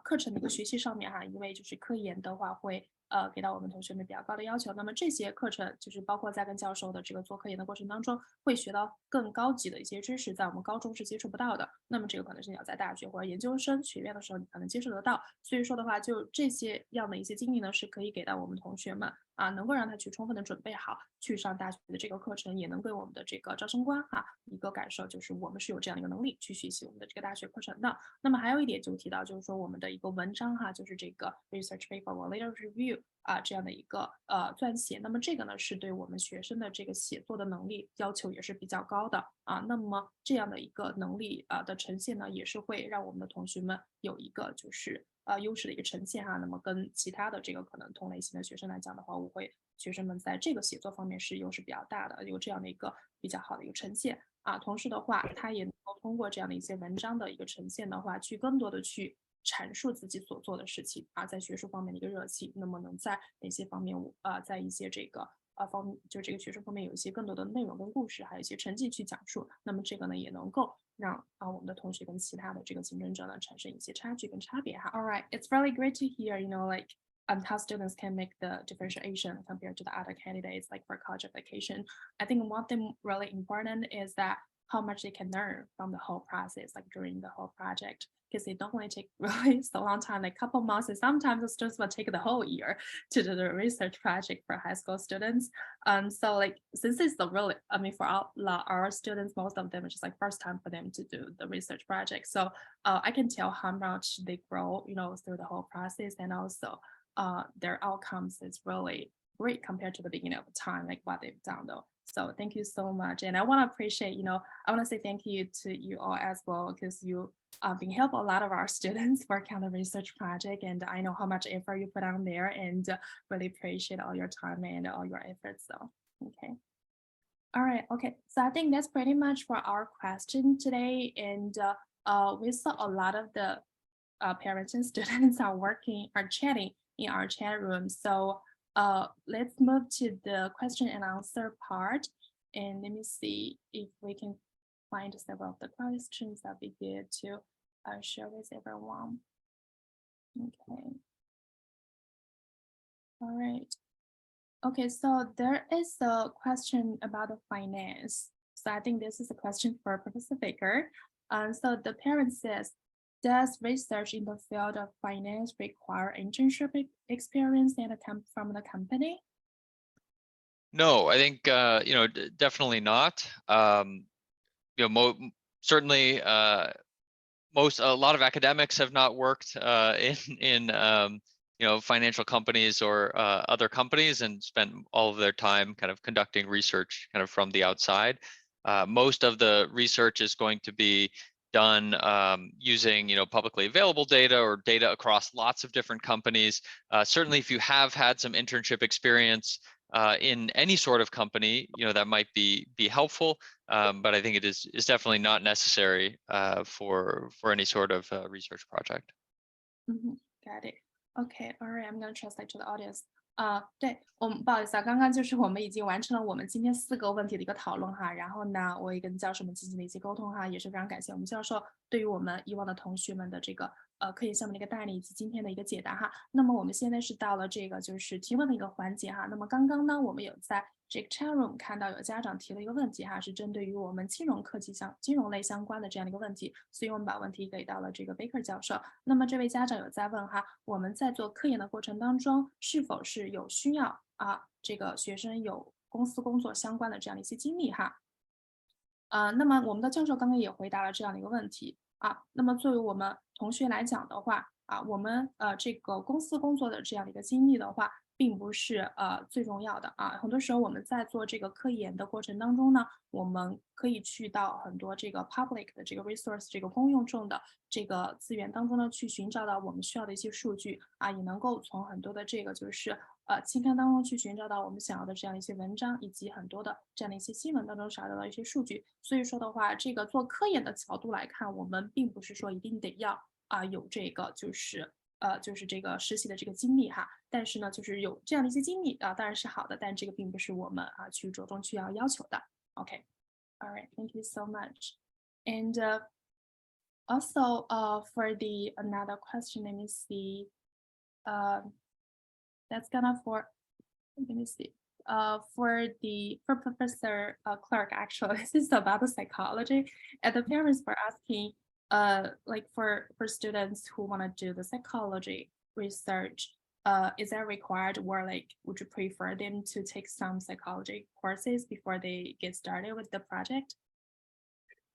Speaker 1: 课程的一个学习上面因为就是科研的话会给到我们同学们比较高的要求，那么这些课程就是包括在跟教授的这个做科研的过程当中，会学到更高级的一些知识，在我们高中是接触不到的，那么这个可能是你要在大学或者研究生学院的时候你可能接触得到，所以说的话，就这些样的一些经历呢，是可以给到我们同学们能够让他去充分的准备好去上大学的这个课程，也能给我们的这个招生官一个感受，就是我们是有这样的一个能力去学习我们的这个大学课程的。那么还有一点就提到，就是说我们的一个文章就是这个 research paper 或 literature review 这样的一个撰写，那么这个呢是对我们学生的这个写作的能力要求也是比较高的那么这样的一个能力的呈现呢，也是会让我们的同学们有一个就是优势的一个呈现那么跟其他的这个可能同类型的学生来讲的话，学生们在这个写作方面是优势比较大的，有这样的一个比较好的一个呈现同时的话，他也能够通过这样的一些文章的一个呈现的话，去更多的去阐述自己所做的事情在学术方面的一个热情，那么能在哪些方面在一些这个就这个学术方面有一些更多的内容跟故事，还有一些成绩去讲述，那么这个呢也能够让我们的同学跟其他的这个竞争者呢产生一些差距跟差别All right, it's really great to hear, like how students can make the differentiation compared to the other candidates, like for college application. I think one thing really important is that how much they can learn from the whole process, like during the whole project, because it don't really take really so long time, like a couple months, and sometimes the students will take the whole year to do the research project for high school students. So like since it's the really, I mean, for our students, most of them it's just like first time for them to do the research project. So I can tell how much they grow, through the whole process, and also their outcomes is really great compared to the beginning of the time, like what they've done though. So thank you so much. And I want to appreciate, I want to say thank you to you all as well, because you been help a lot of our students work on the research project. And I know how much effort you put on there, and really appreciate all your time and all your efforts. So, okay. All right. Okay. So I think that's pretty much for our question today. And we saw a lot of the parents and students are chatting in our chat room. So let's move to the question and answer part. And let me see if we can find several of the questions that we get to share with everyone. Okay. All right. Okay, so there is a question about the finance. So I think this is a question for Professor Baker. So the parent says, does research in the field of finance require internship experience from the company?
Speaker 4: No, I think definitely not. Certainly, a lot of academics have not worked in financial companies or other companies and spent all of their time kind of conducting research kind of from the outside. Most of the research is going to be done using publicly available data or data across lots of different companies. Certainly, if you have had some internship experience in any sort of company, that might be helpful. But I think it is definitely not necessary for any sort of research project.
Speaker 1: Got it. Okay, all right, I'm gonna translate to the audience. 对，不好意思啊，刚刚就是我们已经完成了我们今天4个问题的一个讨论哈，然后呢，我也跟教授们进行了一些沟通哈，也是非常感谢我们教授对于我们以往的同学们的这个科研项目的一个带领以及今天的一个解答哈。那么我们现在是到了这个就是提问的一个环节哈。那么刚刚呢，我们有在这个 chat room 看到有家长提了一个问题哈，是针对于我们金融类相关的这样的一个问题，所以我们把问题给到了这个 Baker 教授。那么这位家长有在问哈，我们在做科研的过程当中，是否是有需要这个学生有公司工作相关的这样的一些经历哈？那么我们的教授刚刚也回答了这样的一个问题那么作为我们同学来讲的话我们这个公司工作的这样的一个经历的话，并不是最重要的很多时候我们在做这个科研的过程当中呢，我们可以去到很多这个 public 的这个 resource 这个公用中的这个资源当中呢，去寻找到我们需要的一些数据也能够从很多的这个就是期刊当中去寻找到我们想要的这样一些文章，以及很多的这样的一些新闻当中找到一些数据。所以说的话，这个做科研的角度来看，我们并不是说一定得要有这个就是这个实习的这个经历哈。但是呢，就是有这样的一些经历当然是好的，但这个并不是我们去着重去要求的。OK, all right, thank you so much. And also for the another question, let me see. That's gonna for let me see. For Professor Clark, actually, this is about the psychology, and the parents were asking, like for students who want to do the psychology research, is that required, or like would you prefer them to take some psychology courses before they get started with the project?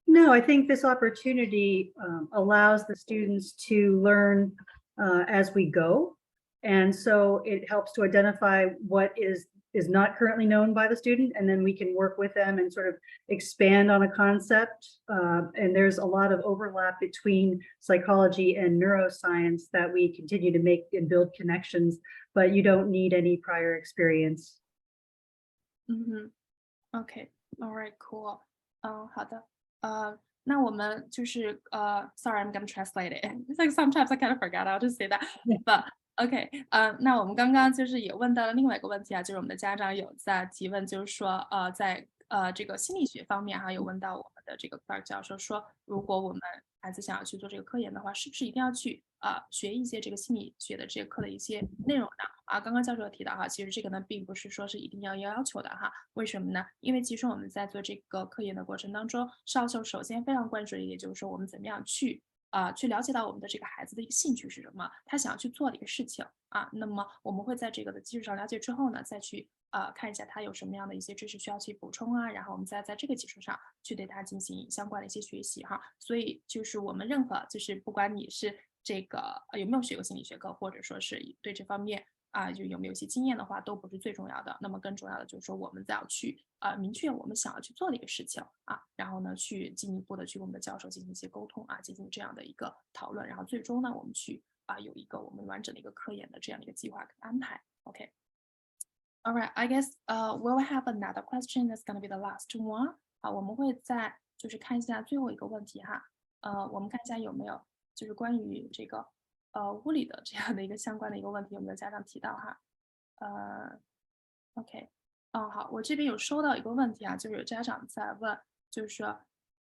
Speaker 3: No, I think this opportunity allows the students to learn as we go. And so it helps to identify what is not currently known by the student, and then we can work with them and sort of expand on a concept. And there's a lot of overlap between psychology and neuroscience that we continue to make and build connections, but you don't need any prior experience.
Speaker 1: Okay, all right, cool. 好的。那我们就是sorry, I'm gonna translate it. It's like sometimes I kind of forgot. I'll just say that. But OK, 那我们刚刚就是也问到了另外一个问题就是我们的家长有在提问，就是说在这个心理学方面有问到我们的这个 Clark 教授说，如果我们孩子想要去做这个科研的话，是不是一定要去学一些这个心理学的这个课的一些内容呢？刚刚教授有提到其实这个呢并不是说是一定要求的为什么呢？因为其实我们在做这个科研的过程当中，教授首先非常关注的，也就是说我们怎么样去了解到我们的这个孩子的一个兴趣是什么，他想要去做的一个事情那么我们会在这个的基础上了解之后呢，再去看一下他有什么样的一些知识需要去补充然后我们再在这个基础上去对他进行相关的一些学习所以就是我们任何就是不管你是这个有没有学过心理学课，或者说是对这方面就有没有一些经验的话，都不是最重要的。那么更重要的就是说，我们再要去明确我们想要去做的一个事情然后呢，去进一步的去跟我们的教授进行一些沟通进行这样的一个讨论，然后最终呢，我们去有一个我们完整的一个科研的这样的一个计划跟安排。OK, all right, I guess we'll have another question. That's gonna be the last one. 我们会再就是看一下最后一个问题我们看一下有没有就是关于这个物理的这样的一个相关的一个问题，我们的家长提到OK, 好，我这边有收到一个问题就是有家长在问，就是说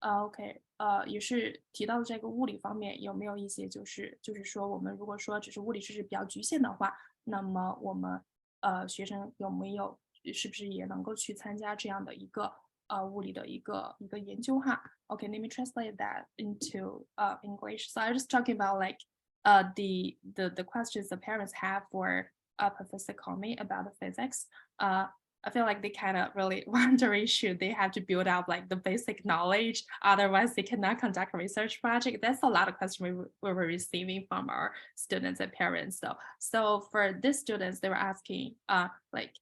Speaker 1: OK, 也是提到的这个物理方面有没有一些就是说我们如果说只是物理知识比较局限的话，那么我们学生有没有是不是也能够去参加这样的一个物理的一个研究哈。Okay, let me translate that into English. So I was just talking about like the questions the parents have for Professor Comey about the physics. I feel like they kind of really wondering should they have to build up like the basic knowledge, otherwise they cannot conduct a research project. That's a lot of questions we were receiving from our students and parents. So for these students, they were asking like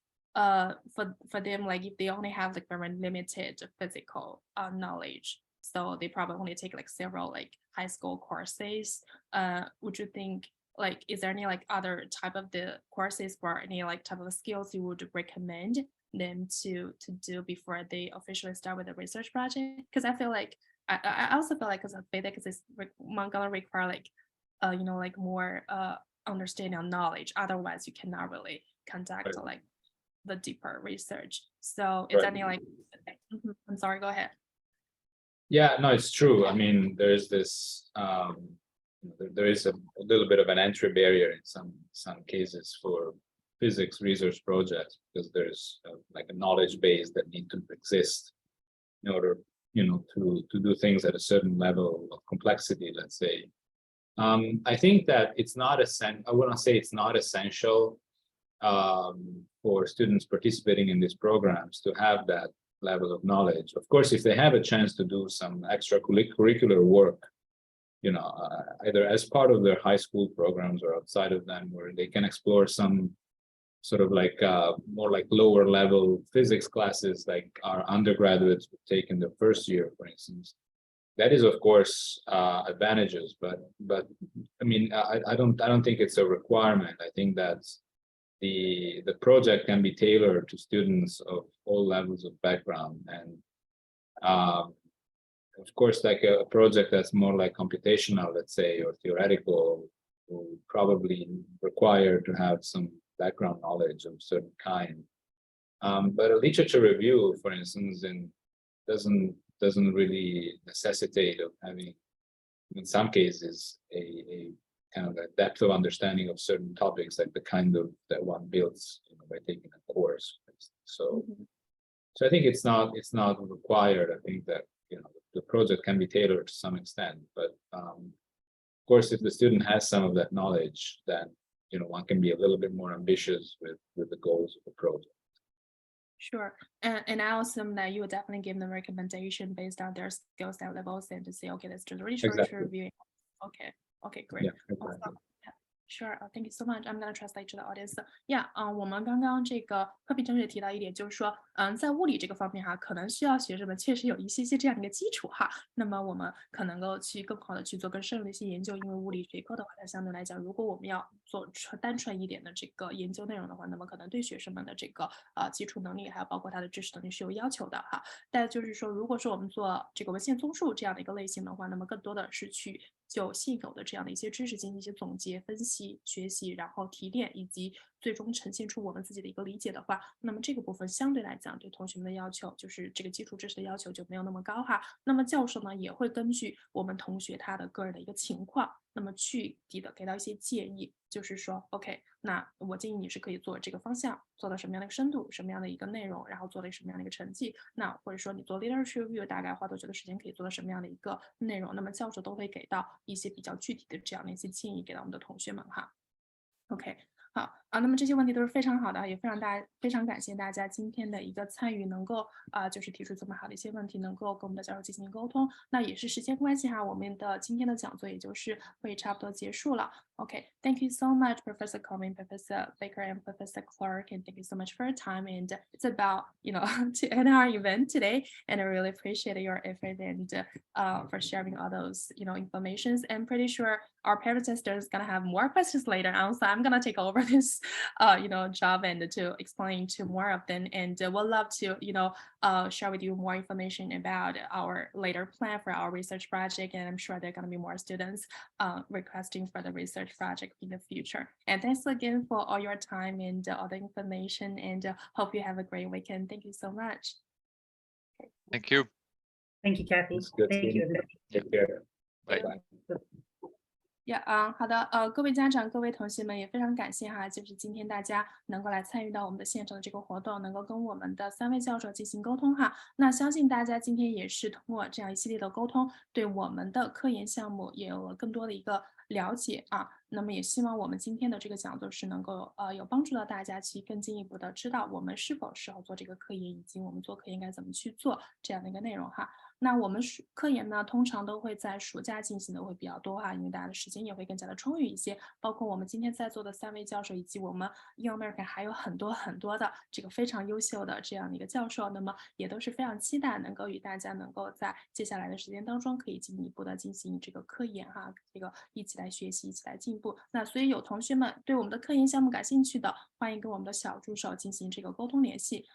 Speaker 1: for them, like if they only have like very limited physical knowledge, so they probably only take like several like high school courses. Would you think like is there any like other type of the courses or any like type of skills you would recommend them to do before they officially start with the research project? Because I feel like I also feel like because of physics is gonna require like you know like more understanding and knowledge. Otherwise, you cannot really conduct like the deeper research. So is there any like I'm sorry, go ahead.
Speaker 2: Yeah, no, it's true. I mean, there's this there is a little bit of an entry barrier in some cases for physics research projects because there's like a knowledge base that need to exist in order, you know, to do things at a certain level of complexity, let's say. I think that it's not I wouldn't say it's not essential for students participating in these programs to have that level of knowledge. Of course, if they have a chance to do some extracurricular work, you know, either as part of their high school programs or outside of them, where they can explore some sort of like more like lower level physics classes like our undergraduates would take in the first year, for instance. That is, of course, advantages, but I mean, I don't think it's a requirement. I think that the project can be tailored to students of all levels of background, and of course, like a project that's more like computational, let's say, or theoretical, will probably require to have some background knowledge of a certain kind. But a literature review, for instance, doesn't really necessitate of having, in some cases, a kind of a depth of understanding of certain topics, like the kind of that one builds, you know, by taking a course. So, so I think it's not required. I think that, you know, the project can be tailored to some extent, but of course, if the student has some of that knowledge, then, you know, one can be a little bit more ambitious with the goals of the project.
Speaker 1: Sure. And I assume that you would definitely give them recommendation based on their skill set levels and to say, okay, let's do the research
Speaker 2: Exactly.
Speaker 1: reviewing. Okay, great.
Speaker 2: Yeah,
Speaker 1: Awesome.
Speaker 2: exactly.
Speaker 1: Sure, thank you so much. I'm gonna translate to the audience. Yeah,我们刚刚这个科比同学提到一点，就是说，在物理这个方面哈，可能需要学生们确实有一些这样的一个基础哈。那么我们可能够去更好的去做更深入的一些研究，因为物理学科的话，它相对来讲，如果我们要做单纯一点的这个研究内容的话，那么可能对学生们的这个基础能力，还有包括他的知识能力是有要求的哈。但就是说，如果说我们做这个文献综述这样的一个类型的话，那么更多的是去就现有的这样的一些知识进行一些总结、分析、学习，然后提炼，以及最终呈现出我们自己的一个理解的话，那么这个部分相对来讲对同学们的要求，就是这个基础知识的要求就没有那么高哈。那么教授呢也会根据我们同学他的个人的一个情况，那么具体的给到一些建议，就是说 OK， 那我建议你是可以做这个方向，做到什么样的一个深度，什么样的一个内容，然后做了什么样的一个成绩，那或者说你做 literature review 大概花多久的时间可以做到什么样的一个内容，那么教授都会给到一些比较具体的这样的一些建议给到我们的同学们哈。OK， 好啊，那么这些问题都是非常好的，也非常感谢大家今天的一个参与，能够就是提出这么好的一些问题，能够跟我们的教授进行沟通。那也是时间关系哈，我们的今天的讲座也就是会差不多结束了。Okay, thank you so much, Professor Comey, Professor Baker, and Professor Clark, and thank you so much for your time. And it's about, you know, to end our event today, and I really appreciate your effort and for sharing all those, you know, informations. I'm pretty sure our parents and students gonna have more questions later on, so I'm gonna take over this, you know, job and to explain to more of them. And we'll love to, you know, share with you more information about our later plan for our research project. And I'm sure there are gonna be more students requesting for the research project in the future. And thanks again for all your time and all the information, and hope you have a great weekend. Thank you so much.
Speaker 4: Thank you.
Speaker 3: Thank you, Kathy.
Speaker 2: It's good
Speaker 3: Thank you,
Speaker 2: seeing you.
Speaker 3: everybody.
Speaker 2: Take care.
Speaker 4: Bye.
Speaker 2: Bye.
Speaker 1: 好的，各位家长、各位同学们也非常感谢哈，就是今天大家能够来参与到我们的现场的这个活动，能够跟我们的3位教授进行沟通哈。那相信大家今天也是通过这样一系列的沟通，对我们的科研项目也有了更多的一个了解啊。那么也希望我们今天的这个讲座是能够有帮助到大家去更进一步的知道我们是否适合做这个科研，以及我们做科研应该怎么去做这样的一个内容哈。那我们科研呢，通常都会在暑假进行的会比较多哈，因为大家的时间也会更加的充裕一些。包括我们今天在座的3位教授，以及我们 Young American 还有很多很多的这个非常优秀的这样的一个教授，那么也都是非常期待能够与大家能够在接下来的时间当中，可以进一步的进行这个科研哈，这个一起来学习，一起来进步。那所以有同学们对我们的科研项目感兴趣的，欢迎跟我们的小助手进行这个沟通联系。